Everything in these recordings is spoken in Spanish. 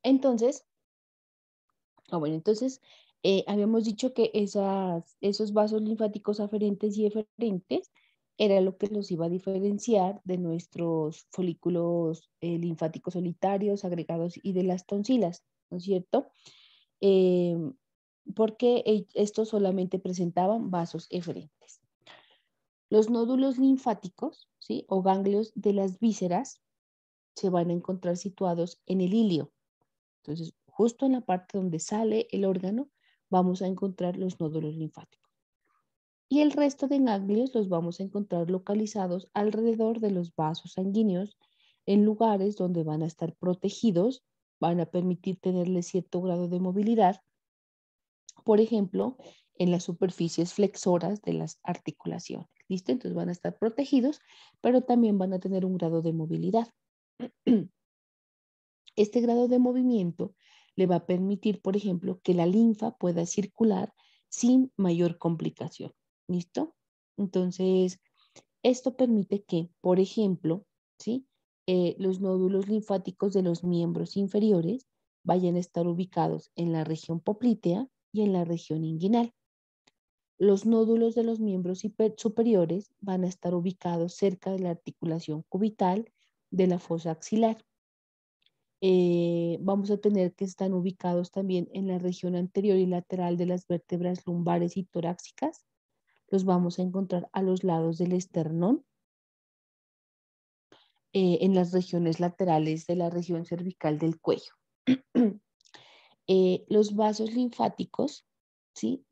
Entonces, entonces habíamos dicho que esos vasos linfáticos aferentes y eferentes era lo que los iba a diferenciar de nuestros folículos linfáticos solitarios, agregados y de las tonsilas, ¿no es cierto? Eh, porque estos solamente presentaban vasos eferentes. Los nódulos linfáticos, ¿sí? O ganglios de las vísceras se van a encontrar situados en el ilio. Entonces, justo en la parte donde sale el órgano, vamos a encontrar los nódulos linfáticos. Y el resto de ganglios los vamos a encontrar localizados alrededor de los vasos sanguíneos, en lugares donde van a estar protegidos, van a permitir tenerles cierto grado de movilidad, por ejemplo, en las superficies flexoras de las articulaciones. ¿Listo? Entonces van a estar protegidos, pero también van a tener un grado de movilidad. Este grado de movimiento le va a permitir, por ejemplo, que la linfa pueda circular sin mayor complicación. ¿Listo? Entonces, esto permite que, por ejemplo, ¿sí? Los nódulos linfáticos de los miembros inferiores vayan a estar ubicados en la región poplitea y en la región inguinal. Los nódulos de los miembros superiores van a estar ubicados cerca de la articulación cubital de la fosa axilar. Vamos a tener que están ubicados también en la región anterior y lateral de las vértebras lumbares y torácicas. Los vamos a encontrar a los lados del esternón, en las regiones laterales de la región cervical del cuello. Los vasos linfáticos, ¿sí?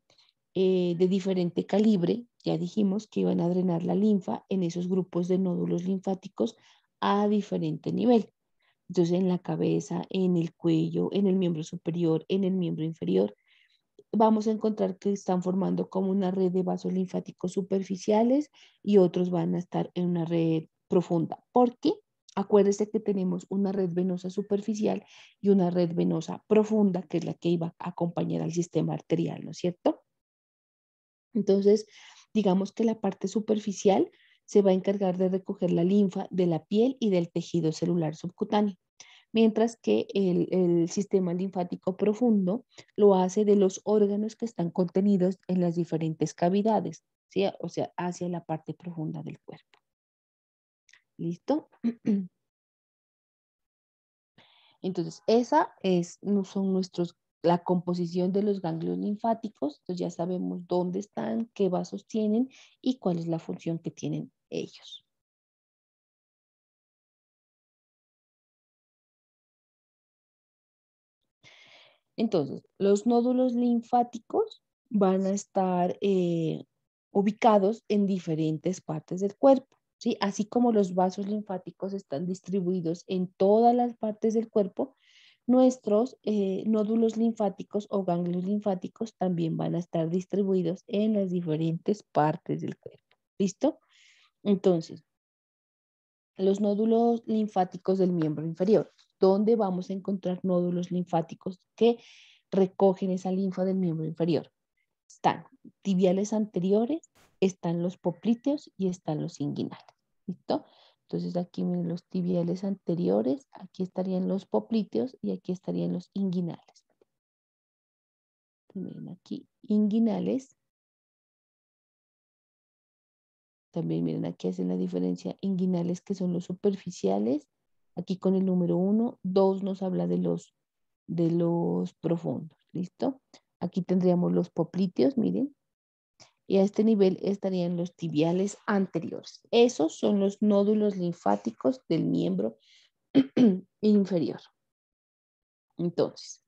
De diferente calibre, ya dijimos que iban a drenar la linfa en esos grupos de nódulos linfáticos a diferente nivel. Entonces, en la cabeza, en el cuello, en el miembro superior, en el miembro inferior, vamos a encontrar que están formando como una red de vasos linfáticos superficiales y otros van a estar en una red profunda. ¿Por qué? Acuérdese que tenemos una red venosa superficial y una red venosa profunda, que es la que iba a acompañar al sistema arterial, ¿no es cierto? Entonces, digamos que la parte superficial se va a encargar de recoger la linfa de la piel y del tejido celular subcutáneo, mientras que el sistema linfático profundo lo hace de los órganos que están contenidos en las diferentes cavidades, ¿sí? O sea, hacia la parte profunda del cuerpo. ¿Listo? Entonces, no son la composición de los ganglios linfáticos, entonces ya sabemos dónde están, qué vasos tienen y cuál es la función que tienen ellos. Entonces, los nódulos linfáticos van a estar ubicados en diferentes partes del cuerpo, ¿sí? Así como los vasos linfáticos están distribuidos en todas las partes del cuerpo, nuestros nódulos linfáticos o ganglios linfáticos también van a estar distribuidos en las diferentes partes del cuerpo. ¿Listo? Entonces, los nódulos linfáticos del miembro inferior. ¿Dónde vamos a encontrar nódulos linfáticos que recogen esa linfa del miembro inferior? Están tibiales anteriores, están los popliteos y están los inguinales. ¿Listo? Entonces aquí miren los tibiales anteriores, aquí estarían los popliteos y aquí estarían los inguinales. Miren aquí, inguinales. También miren, aquí hacen la diferencia inguinales, que son los superficiales. Aquí con el número 1, 2 nos habla de los profundos. ¿Listo? Aquí tendríamos los popliteos, miren. Y a este nivel estarían los tibiales anteriores. Esos son los nódulos linfáticos del miembro inferior. Entonces,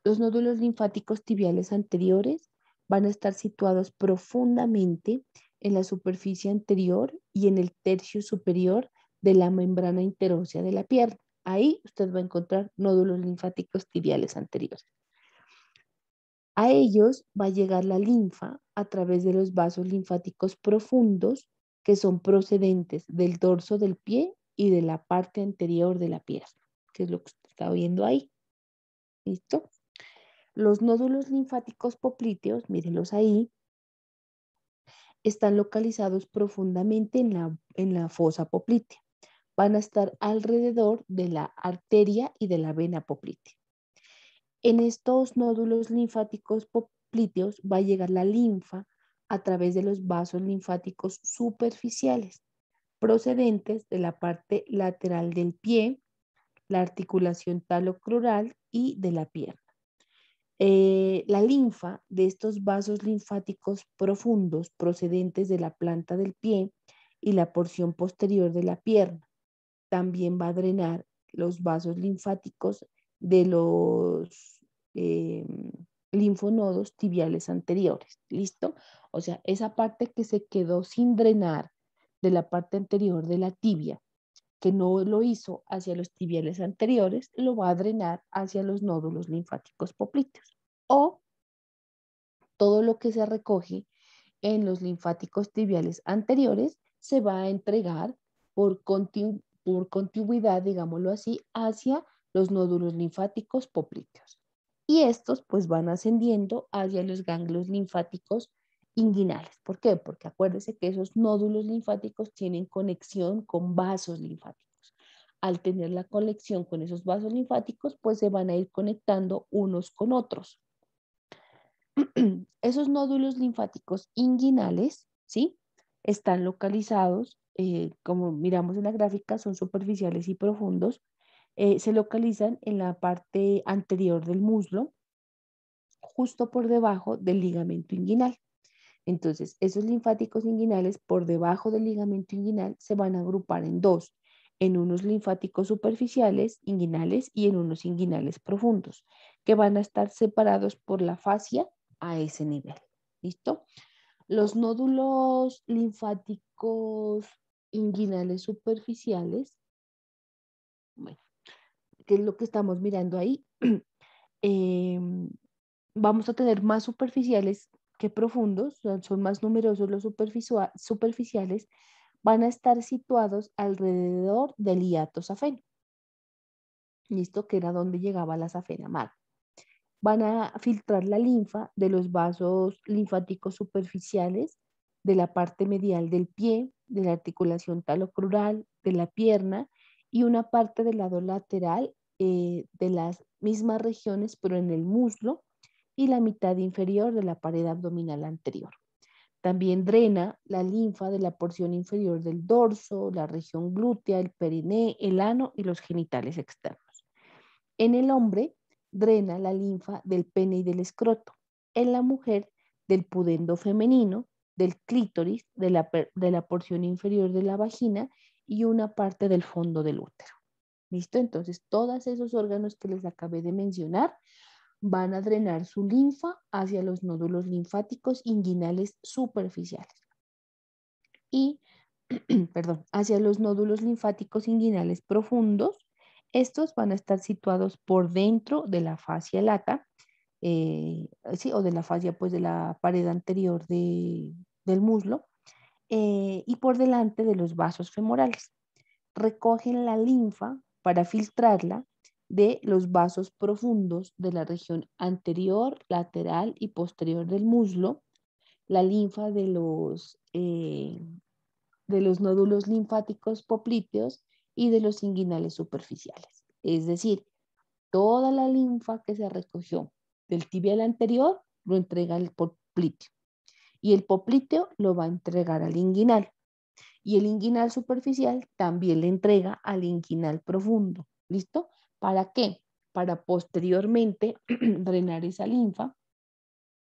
los nódulos linfáticos tibiales anteriores van a estar situados profundamente en la superficie anterior y en el tercio superior de la membrana interósea de la pierna. Ahí usted va a encontrar nódulos linfáticos tibiales anteriores. A ellos va a llegar la linfa a través de los vasos linfáticos profundos que son procedentes del dorso del pie y de la parte anterior de la pierna, que es lo que usted está viendo ahí. ¿Listo? Los nódulos linfáticos poplíteos, mírenlos ahí, están localizados profundamente en la fosa poplítea. van a estar alrededor de la arteria y de la vena poplitea. En estos nódulos linfáticos popliteos va a llegar la linfa a través de los vasos linfáticos superficiales, procedentes de la parte lateral del pie, la articulación talocrural y de la pierna. La linfa de estos vasos linfáticos profundos procedentes de la planta del pie y la porción posterior de la pierna también va a drenar los vasos linfáticos de los eh, linfonodos tibiales anteriores. ¿Listo? O sea, esa parte que se quedó sin drenar de la parte anterior de la tibia, que no lo hizo hacia los tibiales anteriores, lo va a drenar hacia los nódulos linfáticos popliteos. O todo lo que se recoge en los linfáticos tibiales anteriores se va a entregar por contigüidad, digámoslo así, hacia los nódulos linfáticos popliteos. Y estos pues van ascendiendo hacia los ganglios linfáticos inguinales. ¿Por qué? Porque acuérdense que esos nódulos linfáticos tienen conexión con vasos linfáticos. Al tener la conexión con esos vasos linfáticos, pues se van a ir conectando unos con otros. Esos nódulos linfáticos inguinales, ¿sí? Están localizados, como miramos en la gráfica, son superficiales y profundos. Se localizan en la parte anterior del muslo, justo por debajo del ligamento inguinal. Entonces, esos linfáticos inguinales por debajo del ligamento inguinal se van a agrupar en dos, en unos linfáticos superficiales inguinales y en unos inguinales profundos, que van a estar separados por la fascia a ese nivel. ¿Listo? Los nódulos linfáticos inguinales superficiales, bueno, que es lo que estamos mirando ahí, vamos a tener más superficiales que profundos, son más numerosos los superficiales, van a estar situados alrededor del hiato safeno. ¿Listo? Que era donde llegaba la safena magra. Van a filtrar la linfa de los vasos linfáticos superficiales, de la parte medial del pie, de la articulación talocrural, de la pierna y una parte del lado lateral de las mismas regiones, pero en el muslo y la mitad inferior de la pared abdominal anterior. También drena la linfa de la porción inferior del dorso, la región glútea, el periné, el ano y los genitales externos. En el hombre, drena la linfa del pene y del escroto. En la mujer, del pudendo femenino, del clítoris, de la porción inferior de la vagina y una parte del fondo del útero. ¿Listo? Entonces, todos esos órganos que les acabé de mencionar van a drenar su linfa hacia los nódulos linfáticos inguinales superficiales y, perdón, hacia los nódulos linfáticos inguinales profundos. Estos van a estar situados por dentro de la fascia lata, sí, o de la fascia, pues de la pared anterior del muslo, y por delante de los vasos femorales. Recogen la linfa para filtrarla de los vasos profundos de la región anterior, lateral y posterior del muslo, la linfa de los nódulos linfáticos poplíteos y de los inguinales superficiales. Es decir, toda la linfa que se recogió del tibial anterior lo entrega al popliteo y el popliteo lo va a entregar al inguinal y el inguinal superficial también le entrega al inguinal profundo. ¿Listo? ¿Para qué? Para posteriormente drenar esa linfa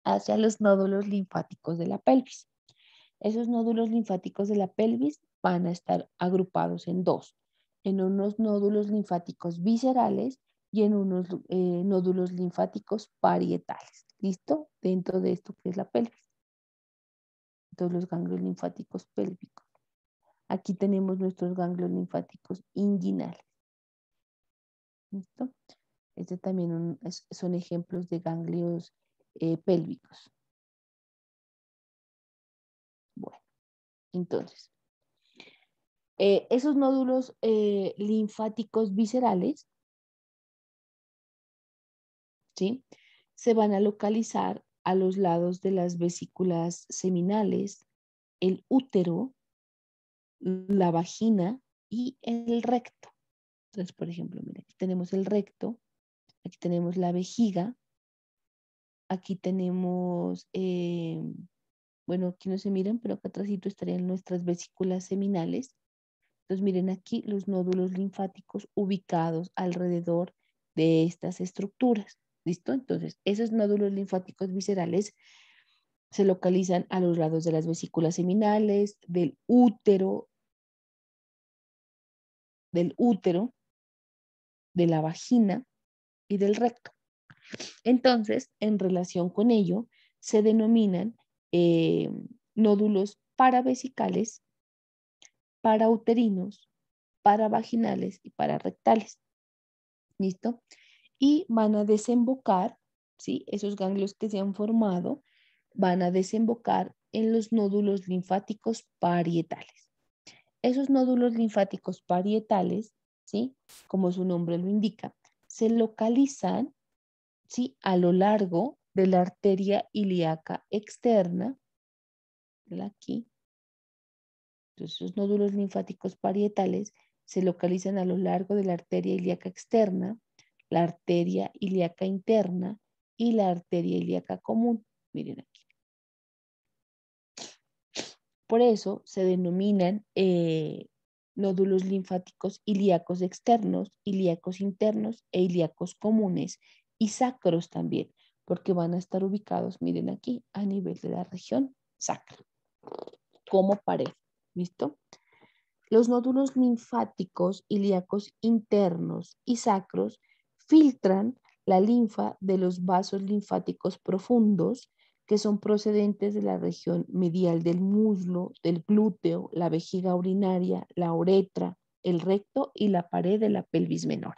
hacia los nódulos linfáticos de la pelvis. Esos nódulos linfáticos de la pelvis van a estar agrupados en dos, en unos nódulos linfáticos viscerales y en unos nódulos linfáticos parietales. ¿Listo? Dentro de esto que es la pelvis. Entonces los ganglios linfáticos pélvicos. Aquí tenemos nuestros ganglios linfáticos inguinales. ¿Listo? Este también son ejemplos de ganglios pélvicos. Bueno, entonces, esos nódulos linfáticos viscerales, ¿sí? Se van a localizar a los lados de las vesículas seminales, el útero, la vagina y el recto. Entonces, por ejemplo, miren, aquí tenemos el recto, aquí tenemos la vejiga, aquí tenemos, bueno, aquí no se miran, pero acá atrásito estarían nuestras vesículas seminales. Entonces, miren aquí los nódulos linfáticos ubicados alrededor de estas estructuras. ¿Listo? Entonces, esos nódulos linfáticos viscerales se localizan a los lados de las vesículas seminales, del útero, de la vagina y del recto. Entonces, en relación con ello, se denominan nódulos paravesicales, parauterinos, paravaginales y pararectales. ¿Listo? Y van a desembocar, ¿sí? Esos ganglios que se han formado van a desembocar en los nódulos linfáticos parietales. Esos nódulos linfáticos parietales, ¿sí? Como su nombre lo indica, se localizan, ¿sí? A lo largo de la arteria ilíaca externa, aquí. Entonces, los nódulos linfáticos parietales se localizan a lo largo de la arteria ilíaca externa, la arteria ilíaca interna y la arteria ilíaca común. Miren aquí. Por eso se denominan nódulos linfáticos ilíacos externos, ilíacos internos e ilíacos comunes y sacros también, porque van a estar ubicados, miren aquí, a nivel de la región sacra, como pared. ¿Listo? Los nódulos linfáticos ilíacos internos y sacros filtran la linfa de los vasos linfáticos profundos que son procedentes de la región medial del muslo, del glúteo, la vejiga urinaria, la uretra, el recto y la pared de la pelvis menor.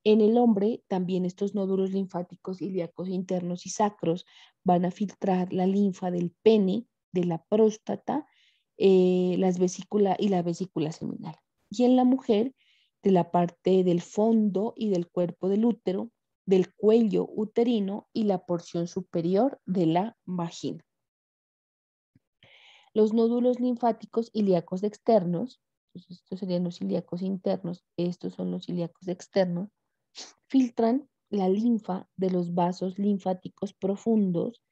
En el hombre, también estos nódulos linfáticos ilíacos internos y sacros van a filtrar la linfa del pene, de la próstata, las vesículas y la vesícula seminal. Y en la mujer, de la parte del fondo y del cuerpo del útero, del cuello uterino y la porción superior de la vagina. Los nódulos linfáticos ilíacos externos, entonces estos serían los ilíacos internos, estos son los ilíacos externos, filtran la linfa de los vasos linfáticos profundos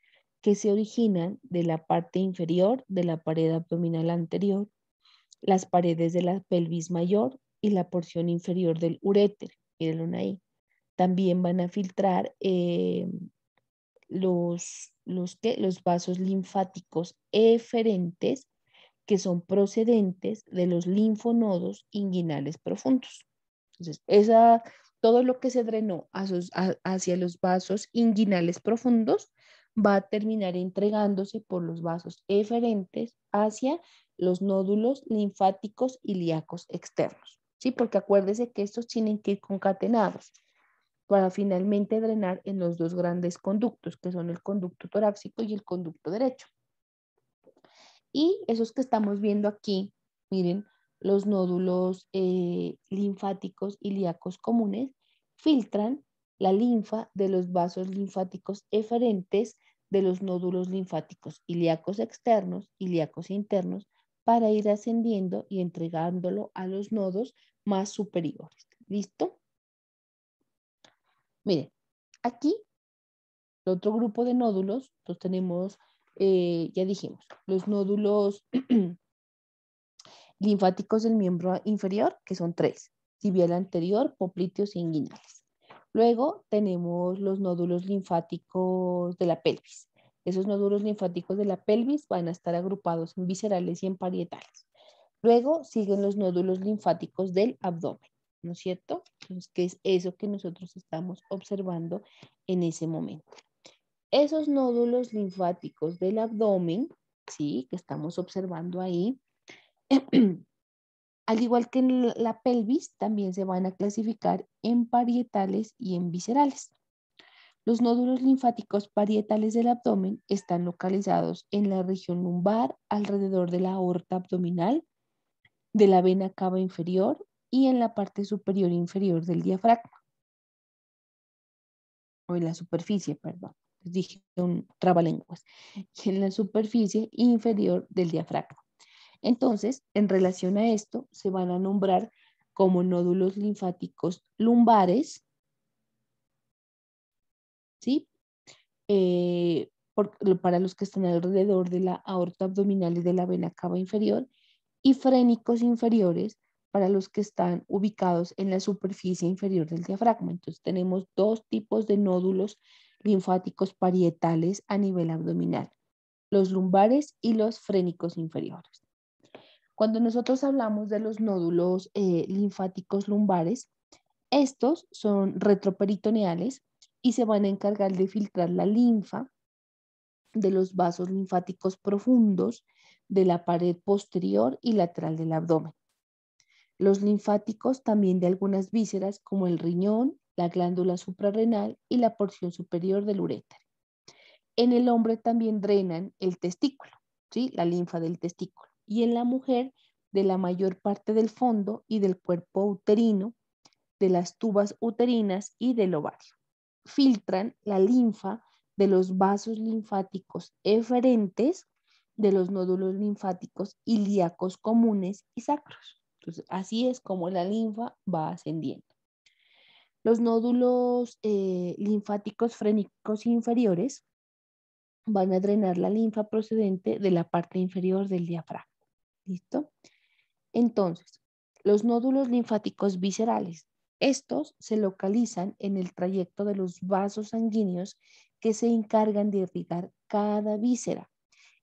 que se originan de la parte inferior de la pared abdominal anterior, las paredes de la pelvis mayor y la porción inferior del uréter. Mírenlo ahí. También van a filtrar los vasos linfáticos eferentes que son procedentes de los linfonodos inguinales profundos. Entonces, todo lo que se drenó hacia los vasos inguinales profundos va a terminar entregándose por los vasos eferentes hacia los nódulos linfáticos ilíacos externos. ¿Sí? Porque acuérdese que estos tienen que ir concatenados para finalmente drenar en los dos grandes conductos, que son el conducto torácico y el conducto derecho. Y esos que estamos viendo aquí, miren, los nódulos linfáticos ilíacos comunes filtran la linfa de los vasos linfáticos eferentes de los nódulos linfáticos ilíacos externos, ilíacos internos, para ir ascendiendo y entregándolo a los nodos más superiores. ¿Listo? Miren, aquí el otro grupo de nódulos, entonces tenemos, ya dijimos, los nódulos linfáticos del miembro inferior, que son 3, tibial anterior, popliteos e inguinales. Luego tenemos los nódulos linfáticos de la pelvis. Esos nódulos linfáticos de la pelvis van a estar agrupados en viscerales y en parietales. Luego siguen los nódulos linfáticos del abdomen, ¿no es cierto? Entonces, ¿qué es eso que nosotros estamos observando en ese momento? Esos nódulos linfáticos del abdomen, ¿sí? Que estamos observando ahí, al igual que en la pelvis, también se van a clasificar en parietales y en viscerales. Los nódulos linfáticos parietales del abdomen están localizados en la región lumbar, alrededor de la aorta abdominal, de la vena cava inferior y en la parte superior inferior del diafragma, o en la superficie, perdón. Les dije un trabalenguas. Y en la superficie inferior del diafragma. Entonces, en relación a esto, se van a nombrar como nódulos linfáticos lumbares, ¿sí? Para los que están alrededor de la aorta abdominal y de la vena cava inferior, y frénicos inferiores para los que están ubicados en la superficie inferior del diafragma. Entonces tenemos dos tipos de nódulos linfáticos parietales a nivel abdominal, los lumbares y los frénicos inferiores. Cuando nosotros hablamos de los nódulos linfáticos lumbares, estos son retroperitoneales y se van a encargar de filtrar la linfa de los vasos linfáticos profundos de la pared posterior y lateral del abdomen. Los linfáticos también de algunas vísceras como el riñón, la glándula suprarrenal y la porción superior del uréter. En el hombre también drenan el testículo, ¿sí? La linfa del testículo. Y en la mujer de la mayor parte del fondo y del cuerpo uterino, de las tubas uterinas y del ovario. Filtran la linfa de los vasos linfáticos eferentes, de los nódulos linfáticos ilíacos comunes y sacros. Entonces, así es como la linfa va ascendiendo. Los nódulos linfáticos frénicos inferiores van a drenar la linfa procedente de la parte inferior del diafragma. ¿Listo? Entonces, los nódulos linfáticos viscerales. Estos se localizan en el trayecto de los vasos sanguíneos que se encargan de irrigar cada víscera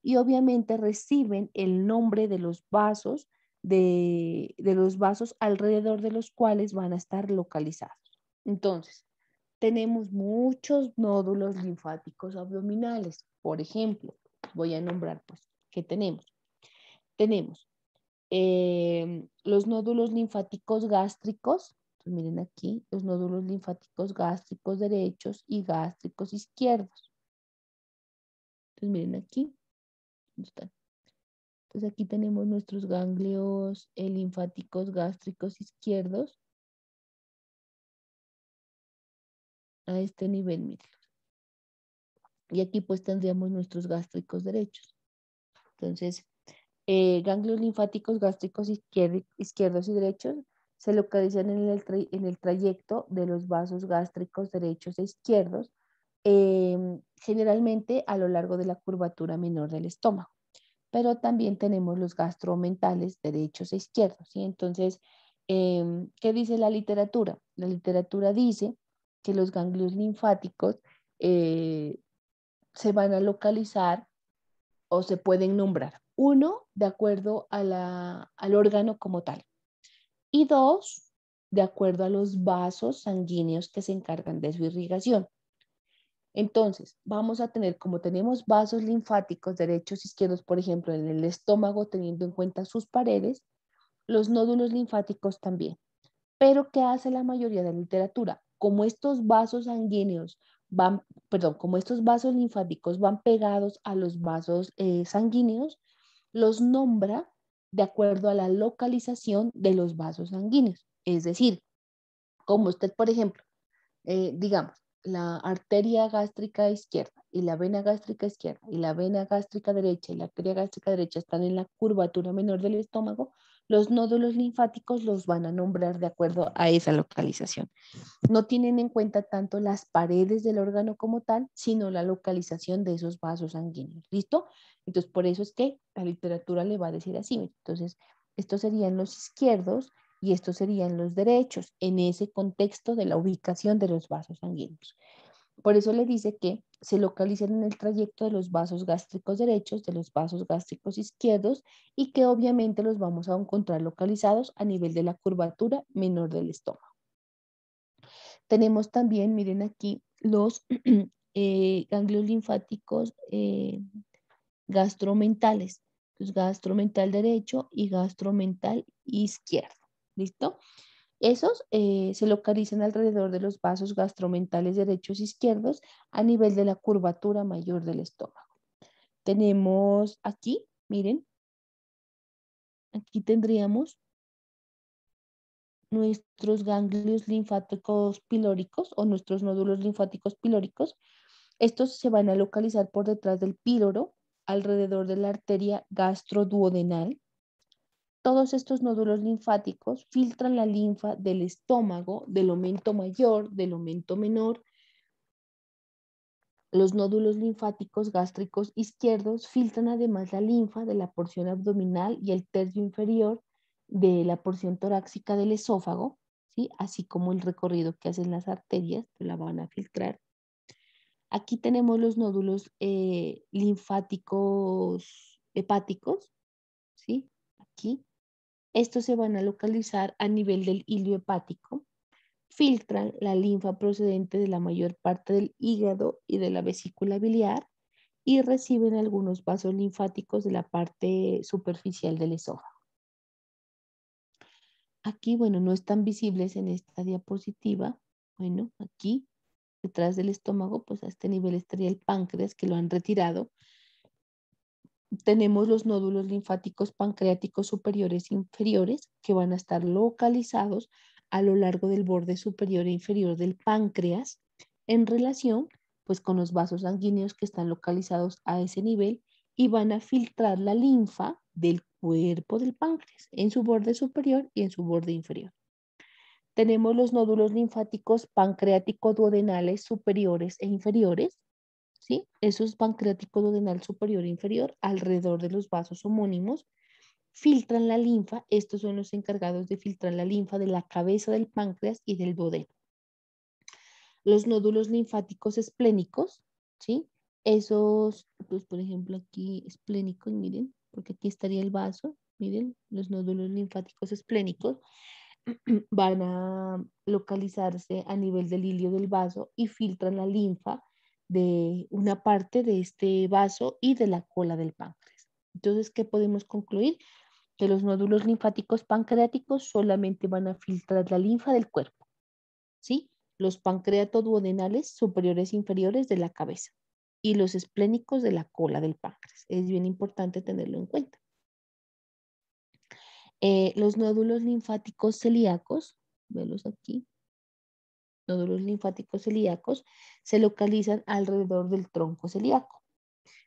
y obviamente reciben el nombre de los vasos, de los vasos alrededor de los cuales van a estar localizados. Entonces, tenemos muchos nódulos linfáticos abdominales. Por ejemplo, voy a nombrar, pues, ¿qué tenemos? Tenemos los nódulos linfáticos gástricos. Entonces, miren aquí, los nódulos linfáticos gástricos derechos y gástricos izquierdos. Entonces, miren aquí, ¿dónde están? Entonces, aquí tenemos nuestros ganglios linfáticos gástricos izquierdos a este nivel, miren. Y aquí pues tendríamos nuestros gástricos derechos. Entonces, ganglios linfáticos gástricos izquierdos y derechos se localizan en el trayecto de los vasos gástricos derechos e izquierdos, generalmente a lo largo de la curvatura menor del estómago. Pero también tenemos los gastromentales derechos e izquierdos, ¿sí? Entonces, ¿qué dice la literatura? La literatura dice que los ganglios linfáticos eh, se van a localizar o se pueden nombrar. Uno, de acuerdo al órgano como tal. Y dos, de acuerdo a los vasos sanguíneos que se encargan de su irrigación. Entonces, vamos a tener, como tenemos vasos linfáticos derechos e izquierdos, por ejemplo, en el estómago, teniendo en cuenta sus paredes, los nódulos linfáticos también. Pero, ¿qué hace la mayoría de la literatura? Como estos vasos sanguíneos van, perdón, como estos vasos linfáticos van pegados a los vasos sanguíneos, los nombra de acuerdo a la localización de los vasos sanguíneos. Es decir, como usted, por ejemplo, digamos, la arteria gástrica izquierda y la vena gástrica izquierda y la vena gástrica derecha y la arteria gástrica derecha están en la curvatura menor del estómago, los nódulos linfáticos los van a nombrar de acuerdo a esa localización. No tienen en cuenta tanto las paredes del órgano como tal, sino la localización de esos vasos sanguíneos. ¿Listo? Entonces, por eso es que la literatura le va a decir así. Entonces, estos serían los izquierdos y estos serían los derechos en ese contexto de la ubicación de los vasos sanguíneos. Por eso le dice que se localizan en el trayecto de los vasos gástricos derechos, de los vasos gástricos izquierdos y que obviamente los vamos a encontrar localizados a nivel de la curvatura menor del estómago. Tenemos también, miren aquí, los ganglios linfáticos gastromentales. Entonces, gastromental derecho y gastromental izquierdo. ¿Listo? Esos se localizan alrededor de los vasos gastromentales derechos e izquierdos a nivel de la curvatura mayor del estómago. Tenemos aquí, miren, aquí tendríamos nuestros ganglios linfáticos pilóricos o nuestros nódulos linfáticos pilóricos. Estos se van a localizar por detrás del píloro, alrededor de la arteria gastroduodenal, todos estos nódulos linfáticos filtran la linfa del estómago, del aumento mayor, del aumento menor. Los nódulos linfáticos gástricos izquierdos filtran además la linfa de la porción abdominal y el tercio inferior de la porción torácica del esófago, ¿sí? Así como el recorrido que hacen las arterias, que la van a filtrar. Aquí tenemos los nódulos linfáticos hepáticos, ¿sí? Aquí. Estos se van a localizar a nivel del hilio hepático. Filtran la linfa procedente de la mayor parte del hígado y de la vesícula biliar y reciben algunos vasos linfáticos de la parte superficial del esófago. Aquí, bueno, no están visibles en esta diapositiva. Bueno, aquí, detrás del estómago, pues a este nivel estaría el páncreas, que lo han retirado. Tenemos los nódulos linfáticos pancreáticos superiores e inferiores, que van a estar localizados a lo largo del borde superior e inferior del páncreas, en relación pues con los vasos sanguíneos que están localizados a ese nivel y van a filtrar la linfa del cuerpo del páncreas en su borde superior y en su borde inferior. Tenemos los nódulos linfáticos pancreático-duodenales superiores e inferiores, ¿sí? Eso es pancreático duodenal superior e inferior, alrededor de los vasos homónimos. Filtran la linfa, estos son los encargados de filtrar la linfa de la cabeza del páncreas y del duodeno. Los nódulos linfáticos esplénicos, ¿sí? Esos, pues por ejemplo aquí esplénicos, miren, porque aquí estaría el vaso, miren, los nódulos linfáticos esplénicos van a localizarse a nivel del hilio del vaso y filtran la linfa de una parte de este vaso y de la cola del páncreas. Entonces, ¿qué podemos concluir? Que los nódulos linfáticos pancreáticos solamente van a filtrar la linfa del cuerpo, ¿sí? Los pancreatoduodenales superiores e inferiores de la cabeza y los esplénicos de la cola del páncreas. Es bien importante tenerlo en cuenta. Los nódulos linfáticos celíacos, velos aquí, nódulos linfáticos celíacos, se localizan alrededor del tronco celíaco.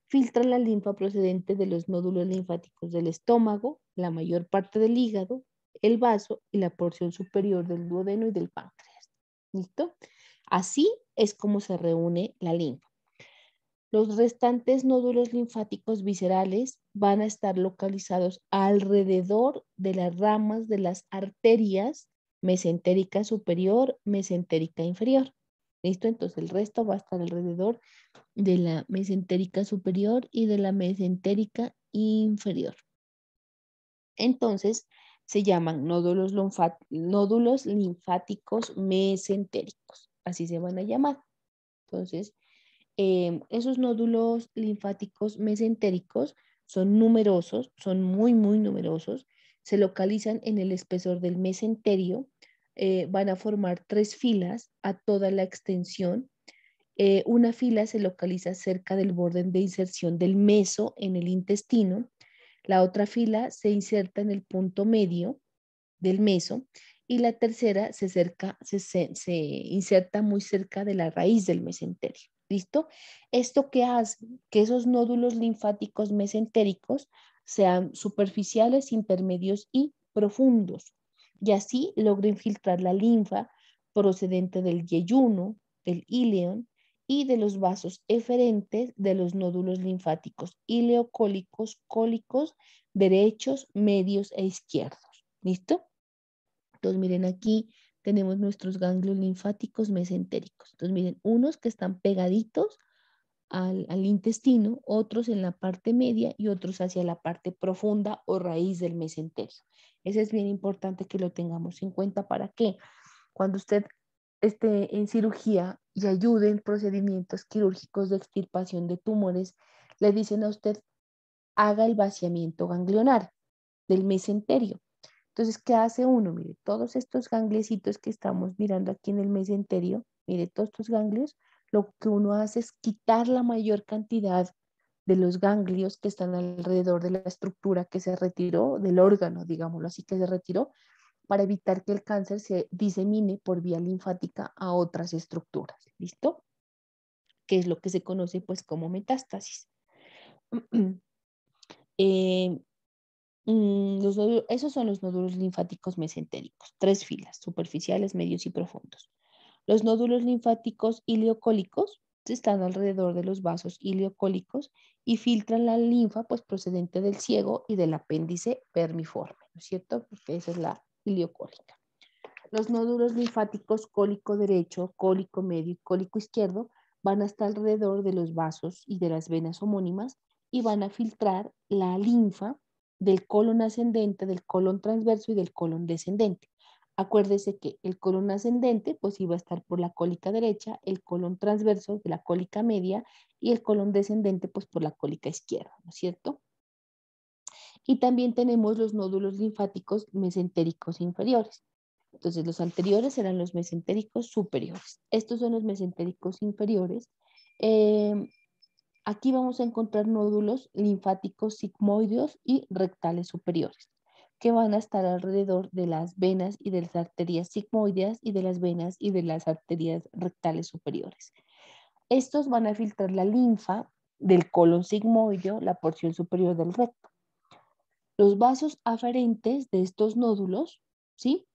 Filtran la linfa procedente de los nódulos linfáticos del estómago, la mayor parte del hígado, el vaso y la porción superior del duodeno y del páncreas. ¿Listo? Así es como se reúne la linfa. Los restantes nódulos linfáticos viscerales van a estar localizados alrededor de las ramas de las arterias mesentérica superior, mesentérica inferior. ¿Listo? Entonces el resto va a estar alrededor de la mesentérica superior y de la mesentérica inferior. Entonces se llaman nódulos linfáticos mesentéricos. Así se van a llamar. Entonces, esos nódulos linfáticos mesentéricos son numerosos, son muy, muy numerosos. Se localizan en el espesor del mesenterio. Van a formar 3 filas a toda la extensión. Una fila se localiza cerca del borde de inserción del meso en el intestino. La otra fila se inserta en el punto medio del meso y la tercera se inserta muy cerca de la raíz del mesenterio. ¿Listo? ¿Esto qué hace? Que esos nódulos linfáticos mesentéricos sean superficiales, intermedios y profundos. Y así logra infiltrar la linfa procedente del yeyuno, del ileón y de los vasos eferentes de los nódulos linfáticos ileocólicos, cólicos, derechos, medios e izquierdos. ¿Listo? Entonces, miren, aquí tenemos nuestros ganglios linfáticos mesentéricos. Entonces, miren, unos que están pegaditos al intestino, otros en la parte media y otros hacia la parte profunda o raíz del mesenterio. Ese es bien importante que lo tengamos en cuenta para que cuando usted esté en cirugía y ayude en procedimientos quirúrgicos de extirpación de tumores, le dicen a usted, haga el vaciamiento ganglionar del mesenterio. Entonces, ¿qué hace uno? Mire, todos estos gangliositos que estamos mirando aquí en el mesenterio, mire, todos estos ganglios, lo que uno hace es quitar la mayor cantidad de los ganglios que están alrededor de la estructura que se retiró, del órgano, digámoslo así, que se retiró, para evitar que el cáncer se disemine por vía linfática a otras estructuras. ¿Listo? Que es lo que se conoce pues como metástasis. Esos son los nódulos linfáticos mesentéricos, tres filas, superficiales, medios y profundos. Los nódulos linfáticos ileocólicos están alrededor de los vasos ileocólicos y filtran la linfa pues, procedente del ciego y del apéndice vermiforme, ¿no es cierto? Porque esa es la ileocólica. Los nódulos linfáticos cólico derecho, cólico medio y cólico izquierdo van hasta alrededor de los vasos y de las venas homónimas y van a filtrar la linfa del colon ascendente, del colon transverso y del colon descendente. Acuérdese que el colon ascendente pues iba a estar por la cólica derecha, el colon transverso de la cólica media y el colon descendente pues por la cólica izquierda, ¿no es cierto? Y también tenemos los nódulos linfáticos mesentéricos inferiores. Entonces, los anteriores eran los mesentéricos superiores. Estos son los mesentéricos inferiores. Eh, Aquí vamos a encontrar nódulos linfáticos sigmoideos y rectales superiores, que van a estar alrededor de las venas y de las arterias sigmoideas y de las venas y de las arterias rectales superiores. Estos van a filtrar la linfa del colon sigmoideo, la porción superior del recto. Los vasos aferentes de estos nódulos, ¿sí?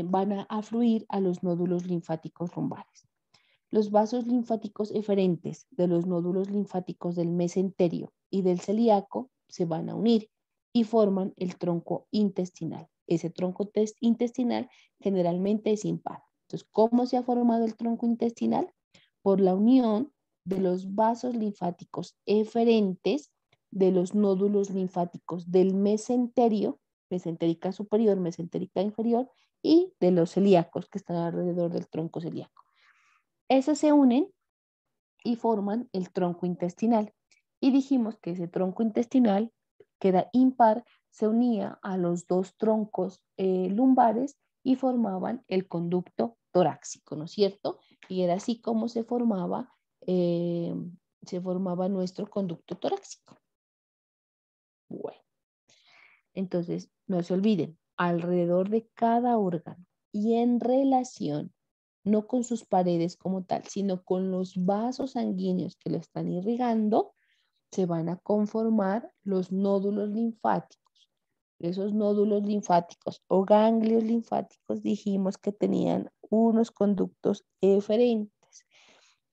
Van a afluir a los nódulos linfáticos lumbares. Los vasos linfáticos eferentes de los nódulos linfáticos del mesenterio y del celíaco se van a unir y forman el tronco intestinal. Ese tronco intestinal generalmente es impar. Entonces, ¿cómo se ha formado el tronco intestinal? Por la unión de los vasos linfáticos eferentes de los nódulos linfáticos del mesenterio, mesentérica superior, mesentérica inferior, y de los celíacos que están alrededor del tronco celíaco. Esos se unen y forman el tronco intestinal. Y dijimos que ese tronco intestinal, que era impar, se unía a los dos troncos lumbares y formaban el conducto torácico, ¿no es cierto? Y era así como eh, se formaba nuestro conducto torácico. Bueno, entonces no se olviden, alrededor de cada órgano y en relación, no con sus paredes como tal, sino con los vasos sanguíneos que lo están irrigando, se van a conformar los nódulos linfáticos. Esos nódulos linfáticos o ganglios linfáticos dijimos que tenían unos conductos eferentes.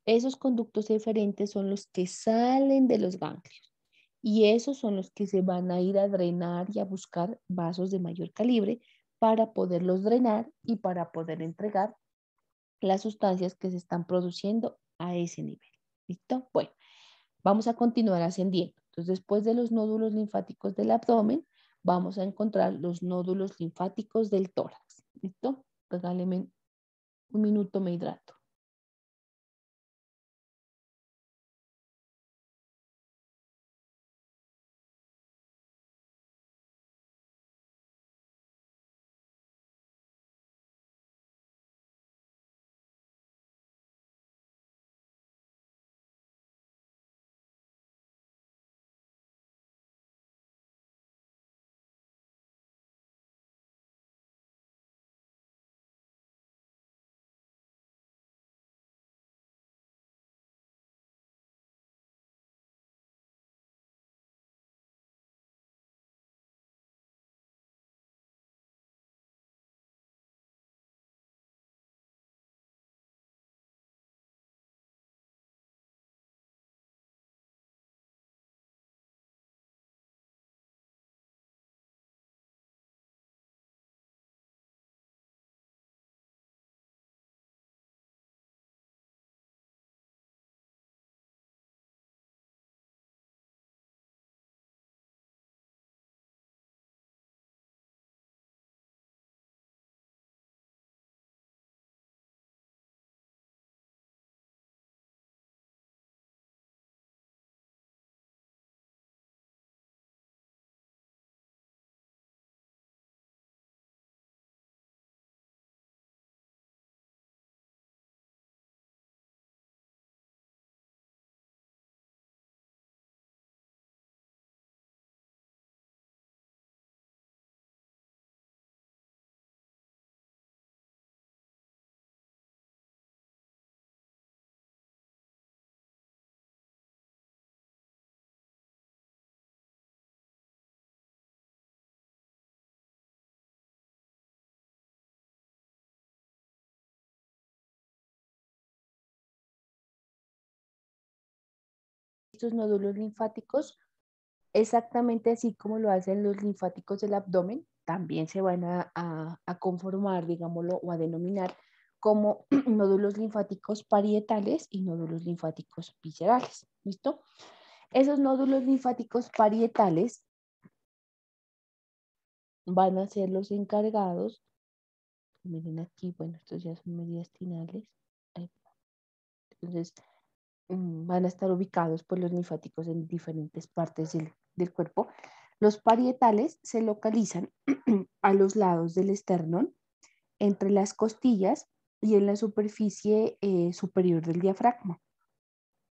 Esos conductos eferentes son los que salen de los ganglios y esos son los que se van a ir a drenar y a buscar vasos de mayor calibre para poderlos drenar y para poder entregar las sustancias que se están produciendo a ese nivel. ¿Listo? Bueno, vamos a continuar ascendiendo. Entonces, después de los nódulos linfáticos del abdomen, vamos a encontrar los nódulos linfáticos del tórax. ¿Listo? Regáleme un minuto, me hidrato. estos nódulos linfáticos, exactamente así como lo hacen los linfáticos del abdomen, también se van a conformar, digámoslo, o a denominar como nódulos linfáticos parietales y nódulos linfáticos viscerales. ¿Listo? Esos nódulos linfáticos parietales van a ser los encargados, miren aquí, bueno, estos ya son mediastinales, entonces van a estar ubicados por los linfáticos en diferentes partes del cuerpo. Los parietales se localizan a los lados del esternón, entre las costillas y en la superficie superior del diafragma,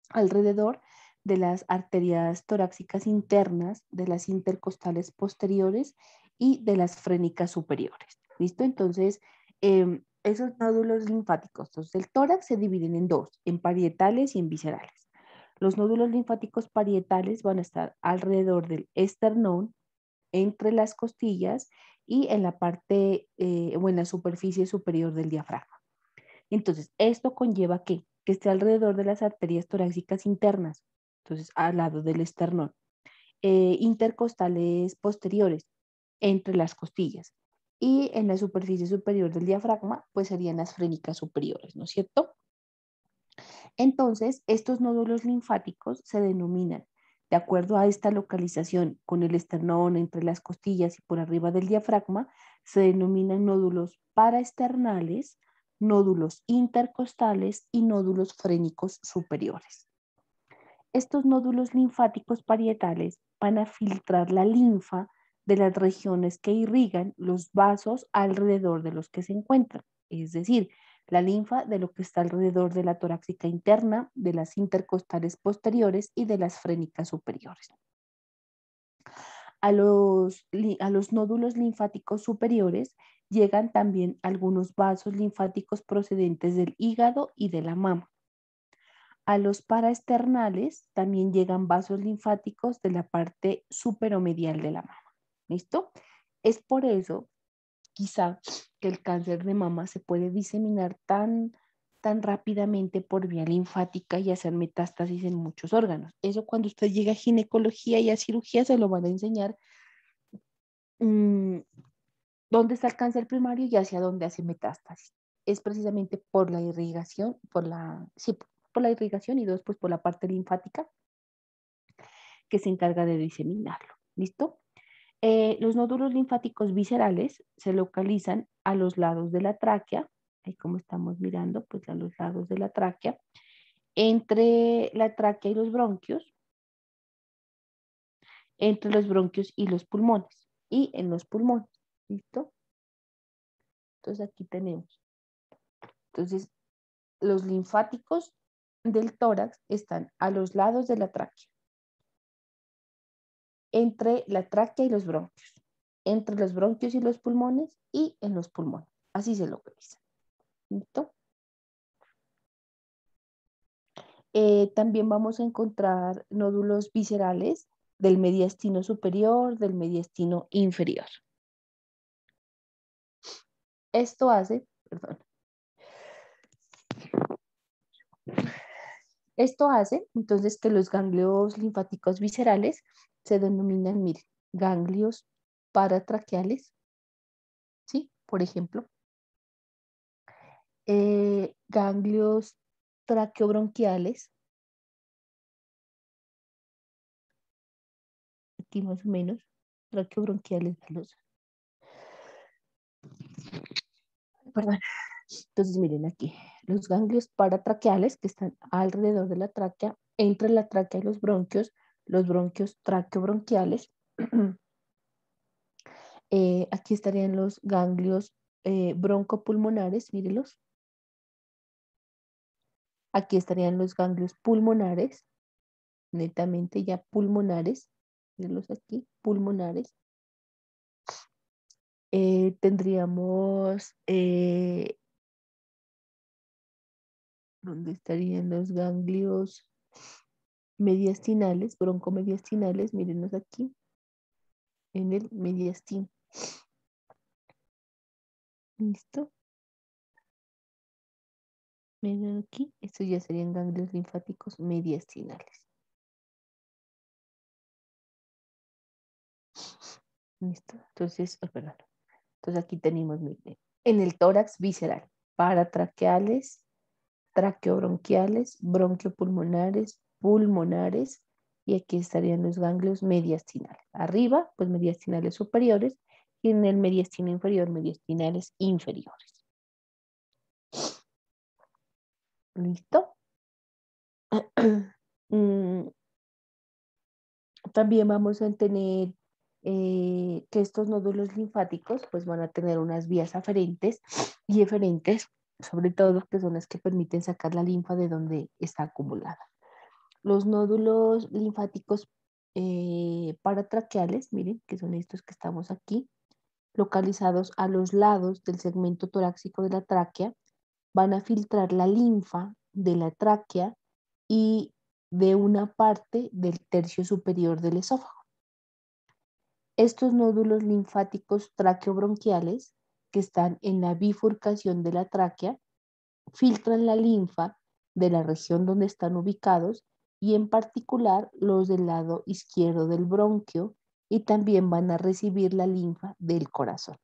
alrededor de las arterias torácicas internas, de las intercostales posteriores y de las frénicas superiores. ¿Listo? Entonces, esos nódulos linfáticos del tórax se dividen en dos, en parietales y en viscerales. Los nódulos linfáticos parietales van a estar alrededor del esternón, entre las costillas y en la parte o en la superficie superior del diafragma. Entonces, esto conlleva que esté alrededor de las arterias torácicas internas, entonces al lado del esternón, intercostales posteriores, entre las costillas, y en la superficie superior del diafragma, pues serían las frénicas superiores, ¿no es cierto? Entonces, estos nódulos linfáticos se denominan, de acuerdo a esta localización con el esternón entre las costillas y por arriba del diafragma, se denominan nódulos paraesternales, nódulos intercostales y nódulos frénicos superiores. Estos nódulos linfáticos parietales van a filtrar la linfa de las regiones que irrigan los vasos alrededor de los que se encuentran, es decir, la linfa de lo que está alrededor de la torácica interna, de las intercostales posteriores y de las frénicas superiores. A los nódulos linfáticos superiores llegan también algunos vasos linfáticos procedentes del hígado y de la mama. A los paraesternales también llegan vasos linfáticos de la parte superomedial de la mama. ¿Listo? Es por eso, quizá, que el cáncer de mama se puede diseminar tan rápidamente por vía linfática y hacer metástasis en muchos órganos. Eso cuando usted llega a ginecología y a cirugía se lo van a enseñar mmm, dónde está el cáncer primario y hacia dónde hace metástasis. Es precisamente por la irrigación, sí, por la irrigación y después por la parte linfática que se encarga de diseminarlo. ¿Listo? Los nódulos linfáticos viscerales se localizan a los lados de la tráquea, ahí como estamos mirando, pues a los lados de la tráquea, entre la tráquea y los bronquios, entre los bronquios y los pulmones, y en los pulmones. ¿Listo? Entonces aquí tenemos. Entonces, los linfáticos del tórax están a los lados de la tráquea, entre la tráquea y los bronquios, entre los bronquios y los pulmones y en los pulmones. Así se localiza. ¿Listo? También vamos a encontrar nódulos viscerales del mediastino superior, del mediastino inferior. Esto hace, perdón, esto hace entonces que los ganglios linfáticos viscerales se denominan, miren, ganglios paratraqueales, ¿sí? Por ejemplo, ganglios traqueobronquiales, aquí más o menos, traqueobronquiales, perdón. Entonces, miren aquí, los ganglios paratraqueales que están alrededor de la tráquea, entre la tráquea y los bronquios traqueobronquiales. Aquí estarían los ganglios broncopulmonares, mírenlos. Aquí estarían los ganglios pulmonares, netamente ya pulmonares. Mírenlos aquí, pulmonares. Tendríamos, ¿dónde estarían los ganglios mediastinales, broncomediastinales? Mírenlos aquí, en el mediastino. ¿Listo? Miren aquí, estos ya serían ganglios linfáticos mediastinales. ¿Listo? Entonces, oh, perdón. Entonces aquí tenemos, miren, en el tórax visceral, paratraqueales, traqueobronquiales, bronquiopulmonares, pulmonares, y aquí estarían los ganglios mediastinales. Arriba, pues mediastinales superiores, y en el mediastino inferior, mediastinales inferiores. ¿Listo? También vamos a tener que estos nódulos linfáticos pues van a tener unas vías aferentes y eferentes, sobre todo que son las que permiten sacar la linfa de donde está acumulada. Los nódulos linfáticos paratraqueales, miren, que son estos que estamos aquí, localizados a los lados del segmento torácico de la tráquea, van a filtrar la linfa de la tráquea y de una parte del tercio superior del esófago. Estos nódulos linfáticos traqueobronquiales, que están en la bifurcación de la tráquea, filtran la linfa de la región donde están ubicados y en particular los del lado izquierdo del bronquio y también van a recibir la linfa del corazón.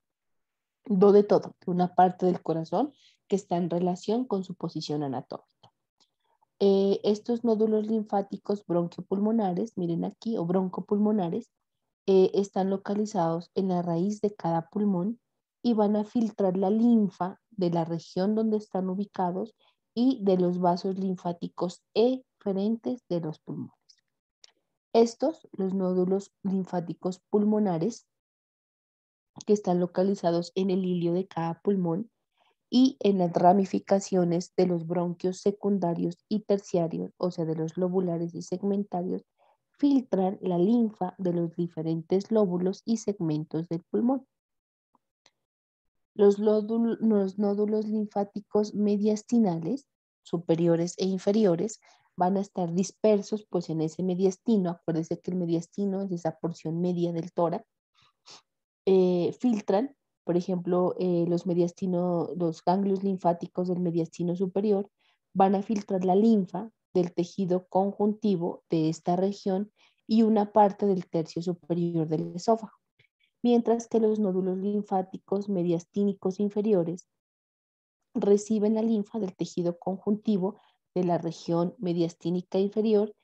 De todo, de una parte del corazón que está en relación con su posición anatómica. Estos nódulos linfáticos bronquiopulmonares, miren aquí, o broncopulmonares, están localizados en la raíz de cada pulmón y van a filtrar la linfa de la región donde están ubicados y de los vasos linfáticos eferentes de los pulmones. Estos, los nódulos linfáticos pulmonares, que están localizados en el hilio de cada pulmón y en las ramificaciones de los bronquios secundarios y terciarios, o sea, de los lobulares y segmentarios, filtran la linfa de los diferentes lóbulos y segmentos del pulmón. Los nódulos linfáticos mediastinales, superiores e inferiores, van a estar dispersos pues en ese mediastino. Acuérdense que el mediastino es esa porción media del tórax. Filtran, por ejemplo, los ganglios linfáticos del mediastino superior van a filtrar la linfa del tejido conjuntivo de esta región y una parte del tercio superior del esófago, mientras que los nódulos linfáticos mediastínicos inferiores reciben la linfa del tejido conjuntivo de la región mediastínica inferior,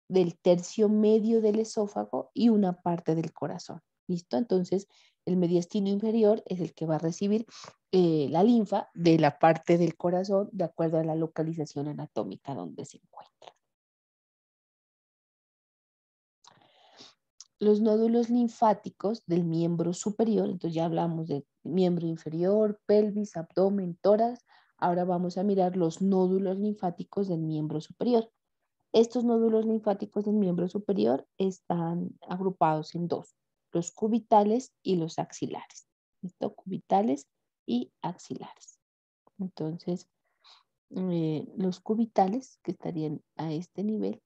del tercio medio del esófago y una parte del corazón. ¿Listo? Entonces, el mediastino inferior es el que va a recibir la linfa de la parte del corazón de acuerdo a la localización anatómica donde se encuentra. Los nódulos linfáticos del miembro superior, entonces ya hablamos de miembro inferior, pelvis, abdomen, tórax. Ahora vamos a mirar los nódulos linfáticos del miembro superior. Estos nódulos linfáticos del miembro superior están agrupados en dos, los cubitales y los axilares. ¿Listo? Cubitales y axilares. Entonces, los cubitales que estarían a este nivel